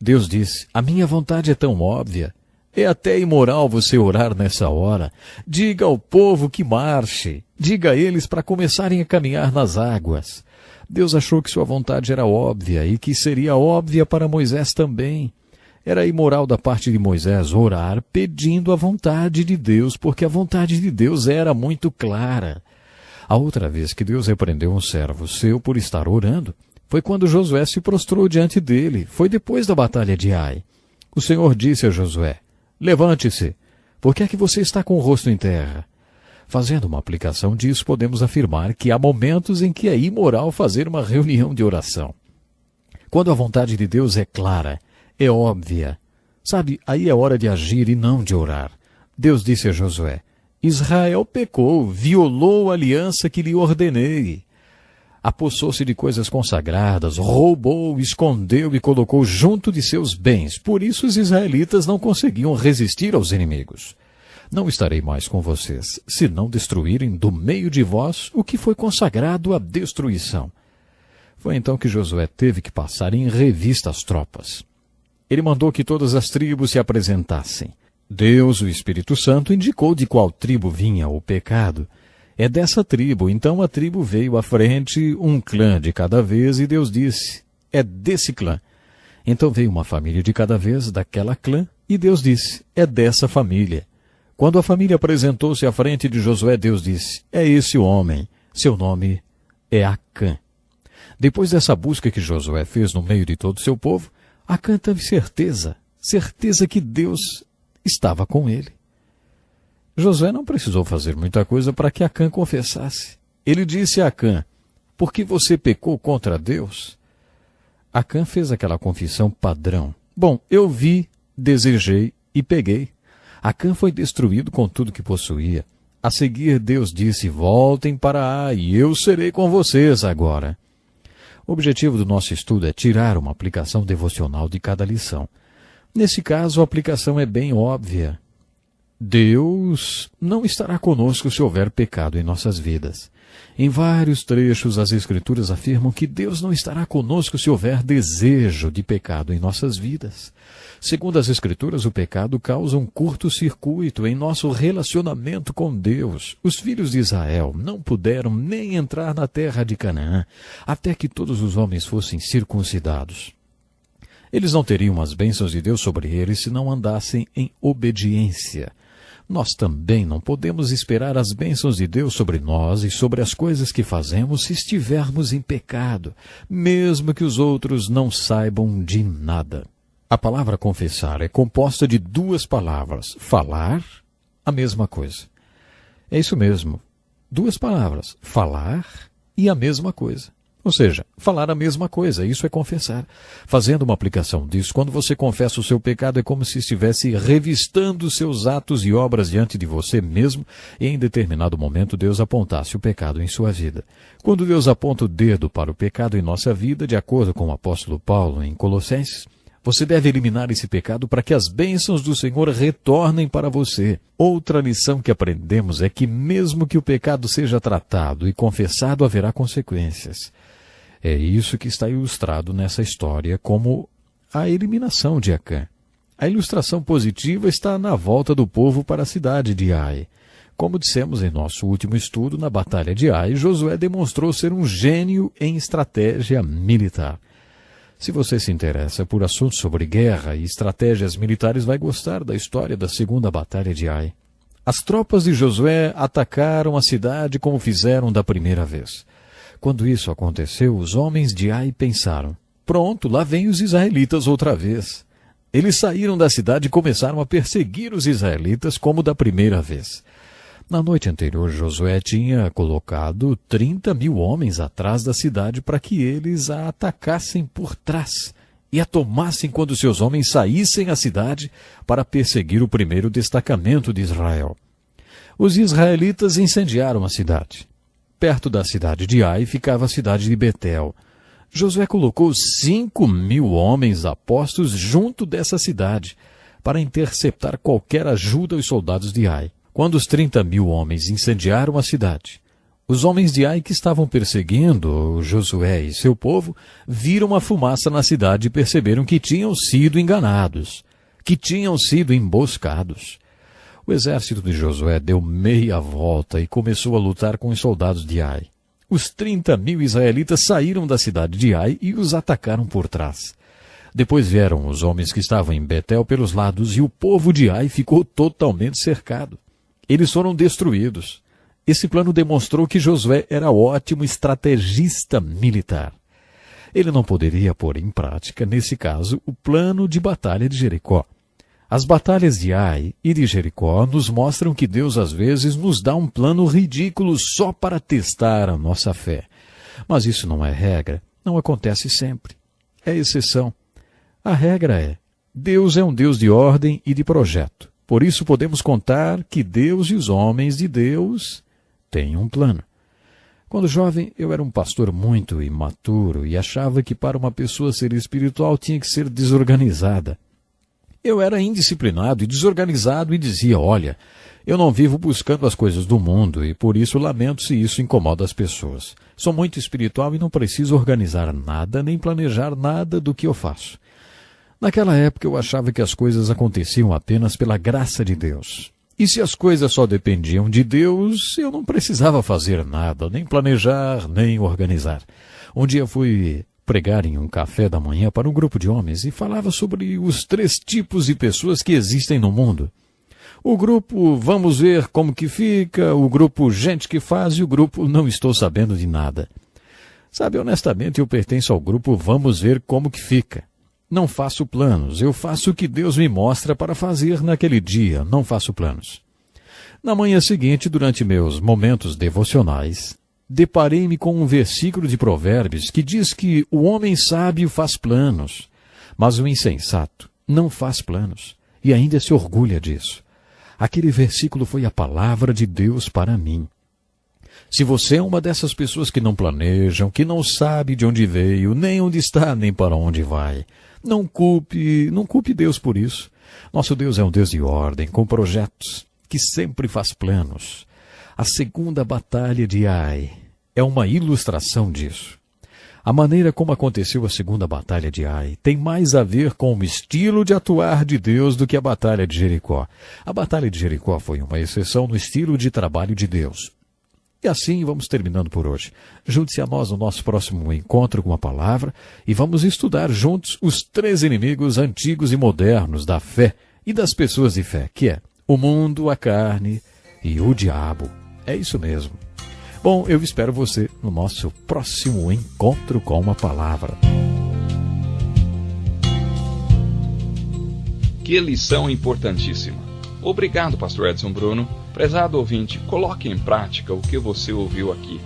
Deus disse: a minha vontade é tão óbvia. É até imoral você orar nessa hora. Diga ao povo que marche. Diga a eles para começarem a caminhar nas águas. Deus achou que sua vontade era óbvia e que seria óbvia para Moisés também. Era imoral da parte de Moisés orar pedindo a vontade de Deus, porque a vontade de Deus era muito clara. A outra vez que Deus repreendeu um servo seu por estar orando, foi quando Josué se prostrou diante dele. Foi depois da batalha de Ai. O Senhor disse a Josué: levante-se, por que é que você está com o rosto em terra? Fazendo uma aplicação disso, podemos afirmar que há momentos em que é imoral fazer uma reunião de oração. Quando a vontade de Deus é clara, é óbvia, Sabe, aí é hora de agir e não de orar. Deus disse a Josué: Israel pecou, violou a aliança que lhe ordenei. Apossou-se de coisas consagradas, roubou, escondeu e colocou junto de seus bens. Por isso os israelitas não conseguiam resistir aos inimigos. Não estarei mais com vocês, se não destruírem do meio de vós o que foi consagrado à destruição. Foi então que Josué teve que passar em revista as tropas. Ele mandou que todas as tribos se apresentassem. Deus, o Espírito Santo, indicou de qual tribo vinha o pecado. É dessa tribo, então a tribo veio à frente, um clã de cada vez, e Deus disse: é desse clã. Então veio uma família de cada vez daquela clã, e Deus disse: é dessa família. Quando a família apresentou-se à frente de Josué, Deus disse: é esse o homem, seu nome é Acã. Depois dessa busca que Josué fez no meio de todo o seu povo, Acã teve certeza que Deus estava com ele. Josué não precisou fazer muita coisa para que Acã confessasse. Ele disse a Acã: por que você pecou contra Deus? Acã fez aquela confissão padrão: bom, eu vi, desejei e peguei. Acã foi destruído com tudo que possuía. A seguir, Deus disse: voltem para Ai, e eu serei com vocês agora. O objetivo do nosso estudo é tirar uma aplicação devocional de cada lição. Nesse caso, a aplicação é bem óbvia. Deus não estará conosco se houver pecado em nossas vidas. Em vários trechos, as Escrituras afirmam que Deus não estará conosco se houver desejo de pecado em nossas vidas. Segundo as Escrituras, o pecado causa um curto-circuito em nosso relacionamento com Deus. Os filhos de Israel não puderam nem entrar na terra de Canaã, até que todos os homens fossem circuncidados. Eles não teriam as bênçãos de Deus sobre eles se não andassem em obediência. Nós também não podemos esperar as bênçãos de Deus sobre nós e sobre as coisas que fazemos se estivermos em pecado, mesmo que os outros não saibam de nada. A palavra confessar é composta de duas palavras: falar, a mesma coisa. É isso mesmo, duas palavras: falar e a mesma coisa. Ou seja, falar a mesma coisa, isso é confessar. Fazendo uma aplicação disso, quando você confessa o seu pecado, é como se estivesse revistando seus atos e obras diante de você mesmo, e em determinado momento Deus apontasse o pecado em sua vida. Quando Deus aponta o dedo para o pecado em nossa vida, de acordo com o apóstolo Paulo em Colossenses, você deve eliminar esse pecado para que as bênçãos do Senhor retornem para você. Outra lição que aprendemos é que mesmo que o pecado seja tratado e confessado, haverá consequências. É isso que está ilustrado nessa história como a eliminação de Acã. A ilustração positiva está na volta do povo para a cidade de Ai. Como dissemos em nosso último estudo, na Batalha de Ai, Josué demonstrou ser um gênio em estratégia militar. Se você se interessa por assuntos sobre guerra e estratégias militares, vai gostar da história da segunda Batalha de Ai. As tropas de Josué atacaram a cidade como fizeram da primeira vez. Quando isso aconteceu, os homens de Ai pensaram: pronto, lá vêm os israelitas outra vez. Eles saíram da cidade e começaram a perseguir os israelitas como da primeira vez. Na noite anterior, Josué tinha colocado 30.000 homens atrás da cidade para que eles a atacassem por trás e a tomassem quando seus homens saíssem à cidade para perseguir o primeiro destacamento de Israel. Os israelitas incendiaram a cidade. Perto da cidade de Ai ficava a cidade de Betel. Josué colocou 5.000 homens apostos junto dessa cidade para interceptar qualquer ajuda aos soldados de Ai. Quando os 30.000 homens incendiaram a cidade, os homens de Ai que estavam perseguindo Josué e seu povo viram a fumaça na cidade e perceberam que tinham sido enganados, que tinham sido emboscados. O exército de Josué deu meia volta e começou a lutar com os soldados de Ai. Os 30.000 israelitas saíram da cidade de Ai e os atacaram por trás. Depois vieram os homens que estavam em Betel pelos lados e o povo de Ai ficou totalmente cercado. Eles foram destruídos. Esse plano demonstrou que Josué era ótimo estrategista militar. Ele não poderia pôr em prática, nesse caso, o plano de batalha de Jericó. As batalhas de Ai e de Jericó nos mostram que Deus às vezes nos dá um plano ridículo só para testar a nossa fé. Mas isso não é regra, não acontece sempre. É exceção. A regra é: Deus é um Deus de ordem e de projeto. Por isso podemos contar que Deus e os homens de Deus têm um plano. Quando jovem, eu era um pastor muito imaturo e achava que para uma pessoa ser espiritual tinha que ser desorganizada. Eu era indisciplinado e desorganizado e dizia, olha, eu não vivo buscando as coisas do mundo e por isso lamento se isso incomoda as pessoas. Sou muito espiritual e não preciso organizar nada nem planejar nada do que eu faço. Naquela época eu achava que as coisas aconteciam apenas pela graça de Deus. E se as coisas só dependiam de Deus, eu não precisava fazer nada, nem planejar, nem organizar. Um dia fui pregar em um café da manhã para um grupo de homens e falava sobre os 3 tipos de pessoas que existem no mundo. O grupo vamos ver como que fica, o grupo gente que faz e o grupo não estou sabendo de nada. Sabe, honestamente eu pertenço ao grupo vamos ver como que fica. Não faço planos, eu faço o que Deus me mostra para fazer naquele dia, não faço planos. Na manhã seguinte, durante meus momentos devocionais, deparei-me com um versículo de Provérbios que diz que o homem sábio faz planos, mas o insensato não faz planos e ainda se orgulha disso. Aquele versículo foi a palavra de Deus para mim. Se você é uma dessas pessoas que não planejam, que não sabe de onde veio, nem onde está, nem para onde vai, não culpe Deus por isso. Nosso Deus é um Deus de ordem, com projetos, que sempre faz planos. A segunda batalha de Ai é uma ilustração disso. A maneira como aconteceu a segunda batalha de Ai tem mais a ver com o estilo de atuar de Deus do que a batalha de Jericó. A batalha de Jericó foi uma exceção no estilo de trabalho de Deus. E assim vamos terminando por hoje. Junte-se a nós no nosso próximo encontro com a palavra e vamos estudar juntos os 3 inimigos antigos e modernos da fé e das pessoas de fé, que é o mundo, a carne e o diabo. É isso mesmo. Bom, eu espero você no nosso próximo encontro com a palavra. Que lição importantíssima. Obrigado, pastor Edson Bruno. Prezado ouvinte, coloque em prática o que você ouviu aqui.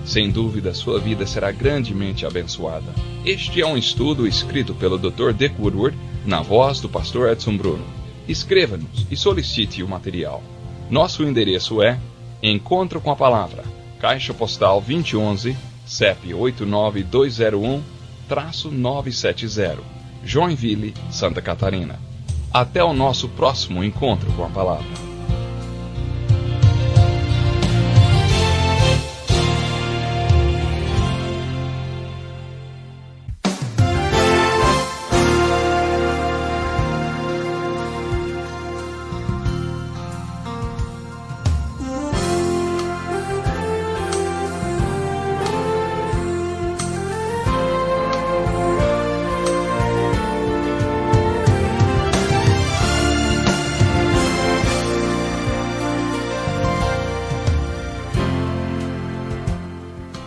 Sem dúvida, sua vida será grandemente abençoada. Este é um estudo escrito pelo Dr. Dick Woodward, na voz do pastor Edson Bruno. Escreva-nos e solicite o material. Nosso endereço é Encontro com a Palavra, Caixa Postal 2011, CEP 89201-970, Joinville, Santa Catarina. Até o nosso próximo encontro com a palavra.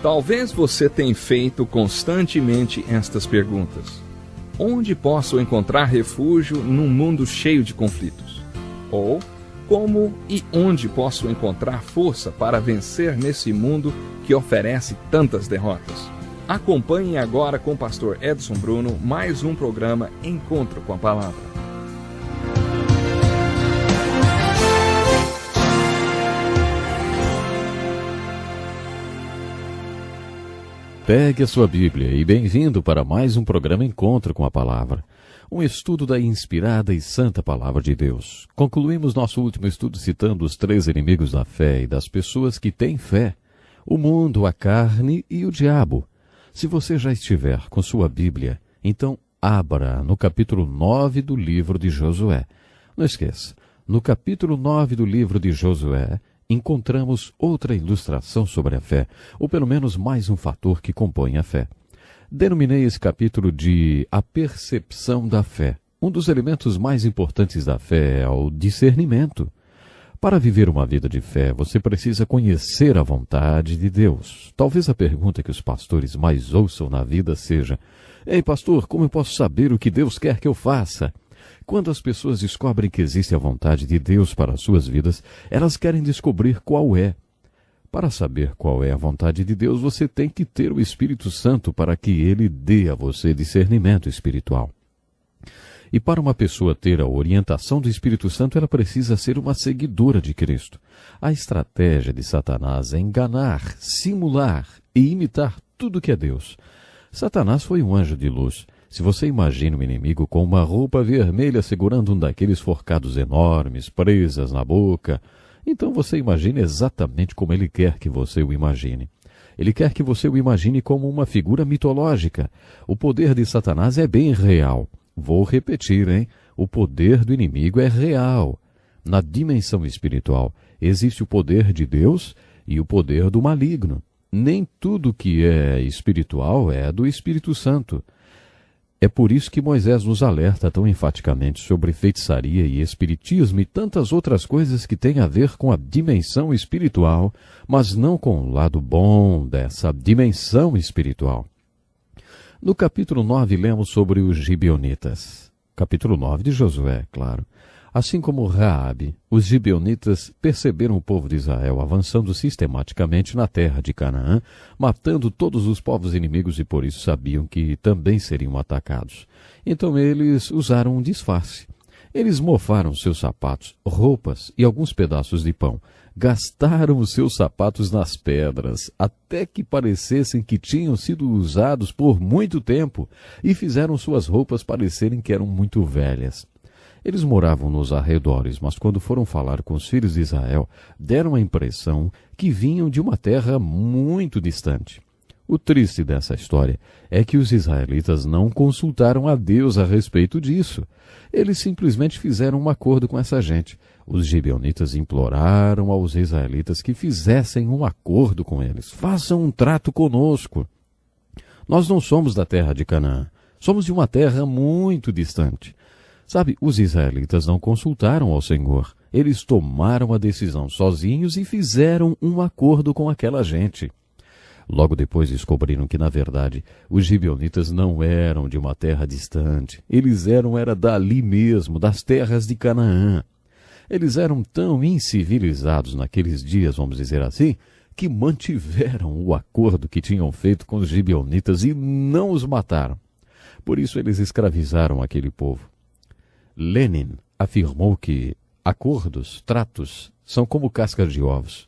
Talvez você tenha feito constantemente estas perguntas. Onde posso encontrar refúgio num mundo cheio de conflitos? Ou, como e onde posso encontrar força para vencer nesse mundo que oferece tantas derrotas? Acompanhe agora com o pastor Edson Bruno mais um programa Encontro com a Palavra. Pegue a sua Bíblia e bem-vindo para mais um programa Encontro com a Palavra, um estudo da inspirada e santa Palavra de Deus. Concluímos nosso último estudo citando os 3 inimigos da fé e das pessoas que têm fé, o mundo, a carne e o diabo. Se você já estiver com sua Bíblia, então abra no capítulo 9 do livro de Josué. Não esqueça, no capítulo 9 do livro de Josué, encontramos outra ilustração sobre a fé, ou pelo menos mais um fator que compõe a fé. Denominei esse capítulo de A Percepção da Fé. Um dos elementos mais importantes da fé é o discernimento. Para viver uma vida de fé, você precisa conhecer a vontade de Deus. Talvez a pergunta que os pastores mais ouçam na vida seja: Ei, pastor, como eu posso saber o que Deus quer que eu faça? Quando as pessoas descobrem que existe a vontade de Deus para as suas vidas, elas querem descobrir qual é. Para saber qual é a vontade de Deus, você tem que ter o Espírito Santo para que ele dê a você discernimento espiritual. E para uma pessoa ter a orientação do Espírito Santo, ela precisa ser uma seguidora de Cristo. A estratégia de Satanás é enganar, simular e imitar tudo que é Deus. Satanás foi um anjo de luz. Se você imagina um inimigo com uma roupa vermelha segurando um daqueles forcados enormes, presas na boca, então você imagina exatamente como ele quer que você o imagine. Ele quer que você o imagine como uma figura mitológica. O poder de Satanás é bem real. Vou repetir, hein? O poder do inimigo é real. Na dimensão espiritual, existe o poder de Deus e o poder do maligno. Nem tudo que é espiritual é do Espírito Santo. É por isso que Moisés nos alerta tão enfaticamente sobre feitiçaria e espiritismo e tantas outras coisas que têm a ver com a dimensão espiritual, mas não com o lado bom dessa dimensão espiritual. No capítulo 9, lemos sobre os gibeonitas. Capítulo 9 de Josué, claro. Assim como Raabe, os gibeonitas perceberam o povo de Israel avançando sistematicamente na terra de Canaã, matando todos os povos inimigos e por isso sabiam que também seriam atacados. Então eles usaram um disfarce. Eles mofaram seus sapatos, roupas e alguns pedaços de pão. Gastaram os seus sapatos nas pedras, até que parecessem que tinham sido usados por muito tempo, e fizeram suas roupas parecerem que eram muito velhas. Eles moravam nos arredores, mas quando foram falar com os filhos de Israel, deram a impressão que vinham de uma terra muito distante. O triste dessa história é que os israelitas não consultaram a Deus a respeito disso. Eles simplesmente fizeram um acordo com essa gente. Os gibeonitas imploraram aos israelitas que fizessem um acordo com eles. Façam um trato conosco. Nós não somos da terra de Canaã. Somos de uma terra muito distante. Sabe, os israelitas não consultaram ao Senhor. Eles tomaram a decisão sozinhos e fizeram um acordo com aquela gente. Logo depois descobriram que, na verdade, os gibeonitas não eram de uma terra distante. Eles era dali mesmo, das terras de Canaã. Eles eram tão incivilizados naqueles dias, vamos dizer assim, que mantiveram o acordo que tinham feito com os gibeonitas e não os mataram. Por isso eles escravizaram aquele povo. Lenin afirmou que acordos, tratos, são como cascas de ovos.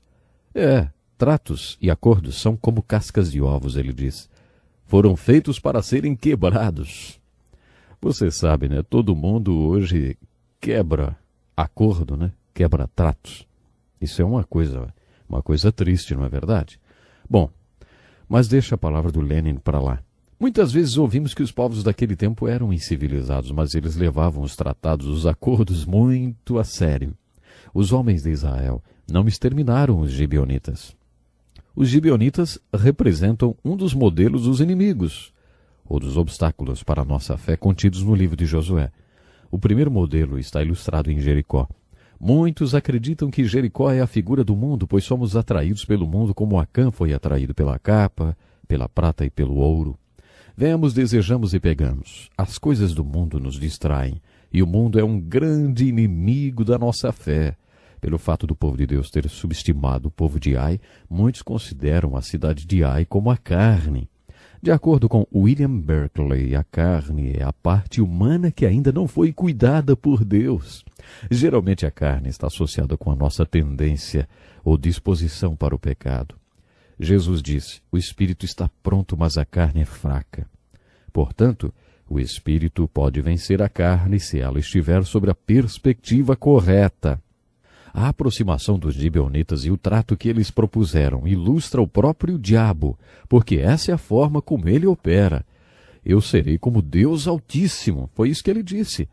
Tratos e acordos são como cascas de ovos, ele diz. Foram feitos para serem quebrados. Você sabe, né? Todo mundo hoje quebra acordo, né? Quebra tratos. Isso é uma coisa triste, não é verdade? Bom, mas deixa a palavra do Lenin para lá. Muitas vezes ouvimos que os povos daquele tempo eram incivilizados, mas eles levavam os tratados, os acordos muito a sério. Os homens de Israel não exterminaram os gibeonitas. Os gibeonitas representam um dos modelos dos inimigos, ou dos obstáculos para a nossa fé contidos no livro de Josué. O primeiro modelo está ilustrado em Jericó. Muitos acreditam que Jericó é a figura do mundo, pois somos atraídos pelo mundo como Acã foi atraído pela capa, pela prata e pelo ouro. Vemos, desejamos e pegamos. As coisas do mundo nos distraem, e o mundo é um grande inimigo da nossa fé. Pelo fato do povo de Deus ter subestimado o povo de Ai, muitos consideram a cidade de Ai como a carne. De acordo com William Berkeley, a carne é a parte humana que ainda não foi cuidada por Deus. Geralmente a carne está associada com a nossa tendência ou disposição para o pecado. Jesus disse, o espírito está pronto, mas a carne é fraca. Portanto, o espírito pode vencer a carne se ela estiver sob a perspectiva correta. A aproximação dos gibeonitas e o trato que eles propuseram ilustra o próprio diabo, porque essa é a forma como ele opera. Eu serei como Deus Altíssimo, foi isso que ele disse.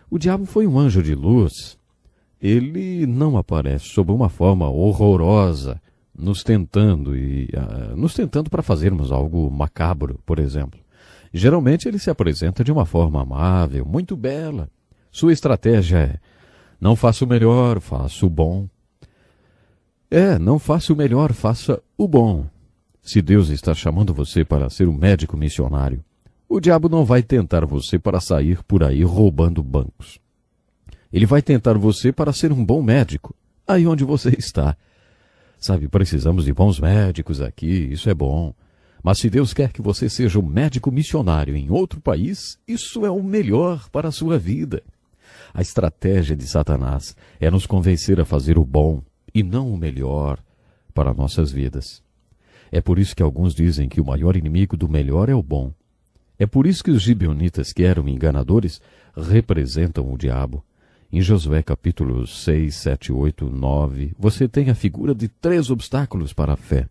O diabo foi um anjo de luz. Ele não aparece sob uma forma horrorosa, nos tentando para fazermos algo macabro, por exemplo. Geralmente ele se apresenta de uma forma amável, muito bela. Sua estratégia é: não faça o melhor, faça o bom. Não faça o melhor, faça o bom. Se Deus está chamando você para ser um médico missionário, o diabo não vai tentar você para sair por aí roubando bancos. Ele vai tentar você para ser um bom médico, aí onde você está. Sabe, precisamos de bons médicos aqui, isso é bom. Mas se Deus quer que você seja um médico missionário em outro país, isso é o melhor para a sua vida. A estratégia de Satanás é nos convencer a fazer o bom e não o melhor para nossas vidas. É por isso que alguns dizem que o maior inimigo do melhor é o bom. É por isso que os gibeonitas, que eram enganadores, representam o diabo. Em Josué capítulos 6, 7, 8, 9, você tem a figura de 3 obstáculos para a fé.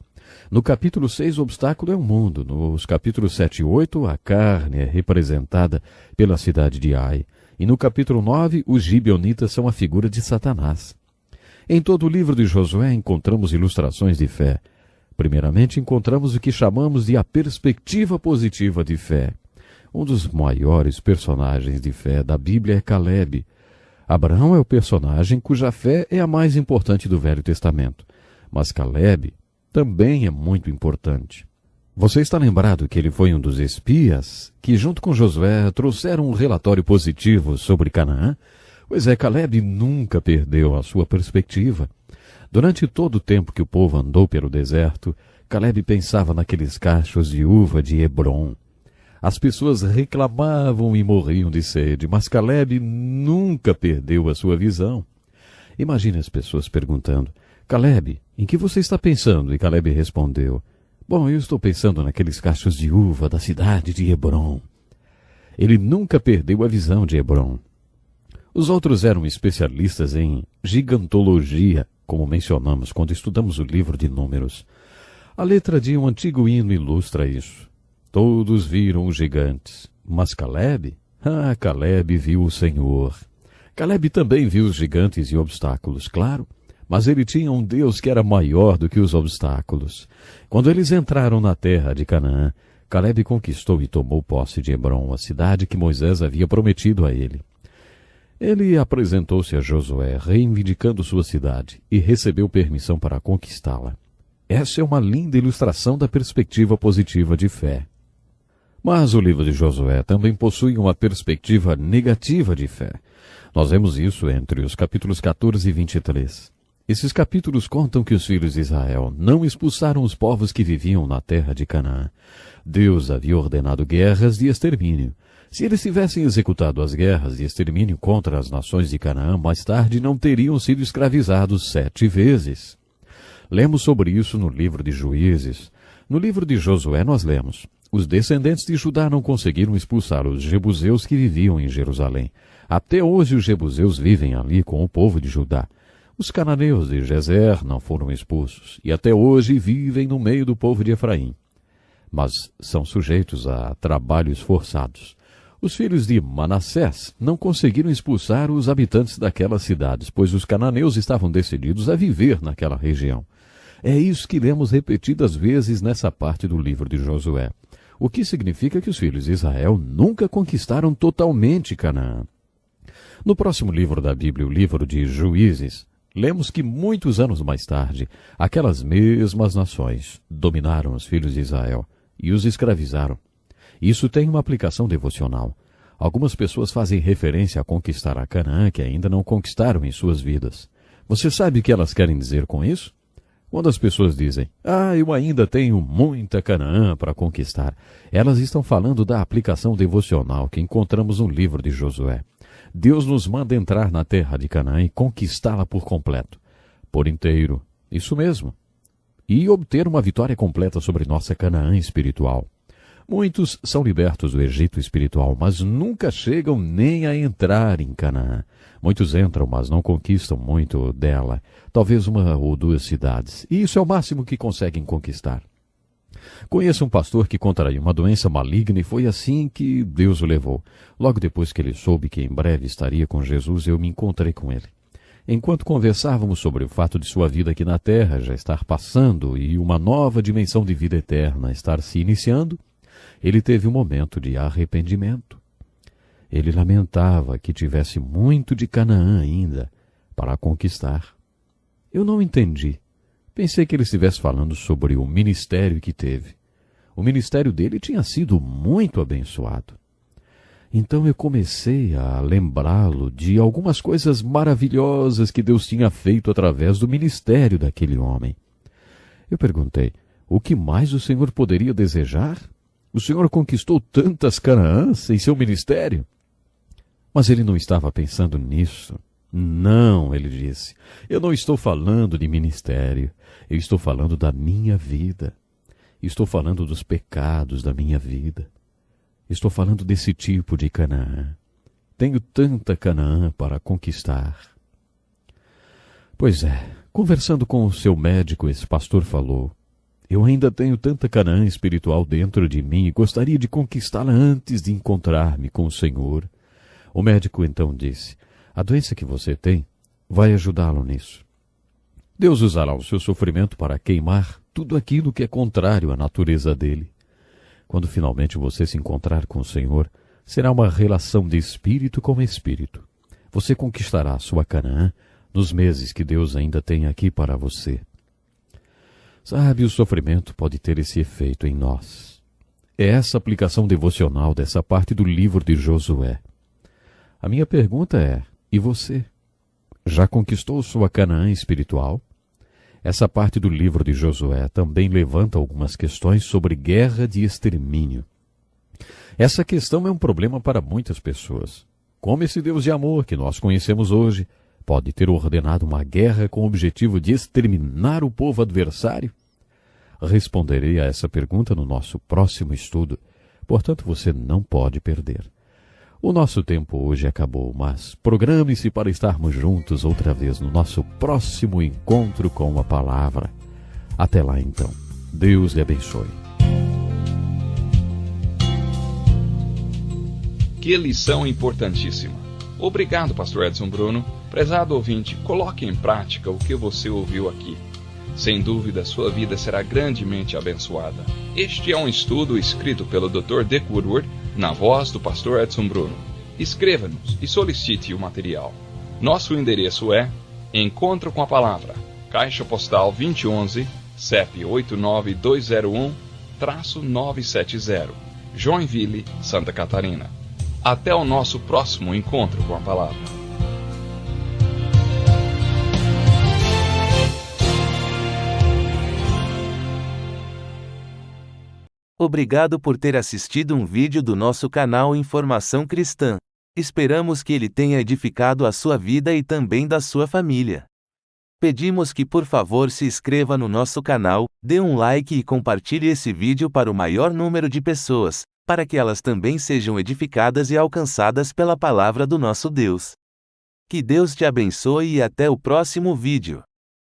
No capítulo 6, o obstáculo é o mundo. Nos capítulos 7 e 8, a carne é representada pela cidade de Ai. E no capítulo 9, os gibeonitas são a figura de Satanás. Em todo o livro de Josué encontramos ilustrações de fé. Primeiramente, encontramos o que chamamos de a perspectiva positiva de fé. Um dos maiores personagens de fé da Bíblia é Caleb. Abraão é o personagem cuja fé é a mais importante do Velho Testamento. Mas Caleb também é muito importante. Você está lembrado que ele foi um dos espias que, junto com Josué, trouxeram um relatório positivo sobre Canaã? Pois é, Caleb nunca perdeu a sua perspectiva. Durante todo o tempo que o povo andou pelo deserto, Caleb pensava naqueles cachos de uva de Hebrom. As pessoas reclamavam e morriam de sede, mas Caleb nunca perdeu a sua visão. Imagine as pessoas perguntando: Caleb, em que você está pensando? E Caleb respondeu: bom, eu estou pensando naqueles cachos de uva da cidade de Hebrom. Ele nunca perdeu a visão de Hebrom. Os outros eram especialistas em gigantologia, como mencionamos quando estudamos o livro de Números. A letra de um antigo hino ilustra isso. Todos viram os gigantes, mas Caleb? Caleb viu o Senhor. Caleb também viu os gigantes e obstáculos, claro, mas ele tinha um Deus que era maior do que os obstáculos. Quando eles entraram na terra de Canaã, Caleb conquistou e tomou posse de Hebrom, a cidade que Moisés havia prometido a ele. Ele apresentou-se a Josué, reivindicando sua cidade, e recebeu permissão para conquistá-la. Essa é uma linda ilustração da perspectiva positiva de fé. Mas o livro de Josué também possui uma perspectiva negativa de fé. Nós vemos isso entre os capítulos 14 e 23. Esses capítulos contam que os filhos de Israel não expulsaram os povos que viviam na terra de Canaã. Deus havia ordenado guerras de extermínio. Se eles tivessem executado as guerras de extermínio contra as nações de Canaã, mais tarde não teriam sido escravizados 7 vezes. Lemos sobre isso no livro de Juízes. No livro de Josué nós lemos: os descendentes de Judá não conseguiram expulsar os jebuseus que viviam em Jerusalém. Até hoje os jebuseus vivem ali com o povo de Judá. Os cananeus de Gezer não foram expulsos, e até hoje vivem no meio do povo de Efraim. Mas são sujeitos a trabalhos forçados. Os filhos de Manassés não conseguiram expulsar os habitantes daquelas cidades, pois os cananeus estavam decididos a viver naquela região. É isso que lemos repetidas vezes nessa parte do livro de Josué, o que significa que os filhos de Israel nunca conquistaram totalmente Canaã. No próximo livro da Bíblia, o livro de Juízes, lemos que muitos anos mais tarde, aquelas mesmas nações dominaram os filhos de Israel e os escravizaram. Isso tem uma aplicação devocional. Algumas pessoas fazem referência a conquistar a Canaã que ainda não conquistaram em suas vidas. Você sabe o que elas querem dizer com isso? Quando as pessoas dizem: eu ainda tenho muita Canaã para conquistar, elas estão falando da aplicação devocional que encontramos no livro de Josué. Deus nos manda entrar na terra de Canaã e conquistá-la por completo, por inteiro, isso mesmo, e obter uma vitória completa sobre nossa Canaã espiritual. Muitos são libertos do Egito espiritual, mas nunca chegam nem a entrar em Canaã. Muitos entram, mas não conquistam muito dela, talvez 1 ou 2 cidades, e isso é o máximo que conseguem conquistar. Conheço um pastor que contraiu uma doença maligna e foi assim que Deus o levou. Logo depois que ele soube que em breve estaria com Jesus, eu me encontrei com ele. Enquanto conversávamos sobre o fato de sua vida aqui na terra já estar passando e uma nova dimensão de vida eterna estar se iniciando, ele teve um momento de arrependimento. Ele lamentava que tivesse muito de Canaã ainda para conquistar. Eu não entendi. Pensei que ele estivesse falando sobre o ministério que teve. O ministério dele tinha sido muito abençoado. Então eu comecei a lembrá-lo de algumas coisas maravilhosas que Deus tinha feito através do ministério daquele homem. Eu perguntei: O que mais o Senhor poderia desejar? O Senhor conquistou tantas Canaãs em seu ministério. Mas ele não estava pensando nisso. Não, ele disse, eu não estou falando de ministério, eu estou falando da minha vida. Estou falando dos pecados da minha vida. Estou falando desse tipo de Canaã. Tenho tanta Canaã para conquistar. Pois é, conversando com o seu médico, esse pastor falou, eu ainda tenho tanta Canaã espiritual dentro de mim e gostaria de conquistá-la antes de encontrar-me com o Senhor. O médico então disse, a doença que você tem vai ajudá-lo nisso. Deus usará o seu sofrimento para queimar tudo aquilo que é contrário à natureza dele. Quando finalmente você se encontrar com o Senhor, será uma relação de espírito com espírito. Você conquistará a sua Canaã nos meses que Deus ainda tem aqui para você. Sabe, o sofrimento pode ter esse efeito em nós. É essa aplicação devocional dessa parte do livro de Josué. A minha pergunta é, e você? Já conquistou sua Canaã espiritual? Essa parte do livro de Josué também levanta algumas questões sobre guerra de extermínio. Essa questão é um problema para muitas pessoas. Como esse Deus de amor que nós conhecemos hoje pode ter ordenado uma guerra com o objetivo de exterminar o povo adversário? Responderei a essa pergunta no nosso próximo estudo, portanto você não pode perder. O nosso tempo hoje acabou, mas programe-se para estarmos juntos outra vez no nosso próximo encontro com a palavra. Até lá então. Deus lhe abençoe. Que lição importantíssima. Obrigado, pastor Edson Bruno. Prezado ouvinte, coloque em prática o que você ouviu aqui. Sem dúvida, sua vida será grandemente abençoada. Este é um estudo escrito pelo Dr. Dick Woodward, na voz do pastor Edson Bruno. Escreva-nos e solicite o material. Nosso endereço é Encontro com a Palavra, Caixa Postal 2011, CEP 89201-970, Joinville, Santa Catarina. Até o nosso próximo encontro com a Palavra. Obrigado por ter assistido um vídeo do nosso canal Informação Cristã. Esperamos que ele tenha edificado a sua vida e também da sua família. Pedimos que por favor se inscreva no nosso canal, dê um like e compartilhe esse vídeo para o maior número de pessoas, para que elas também sejam edificadas e alcançadas pela palavra do nosso Deus. Que Deus te abençoe e até o próximo vídeo.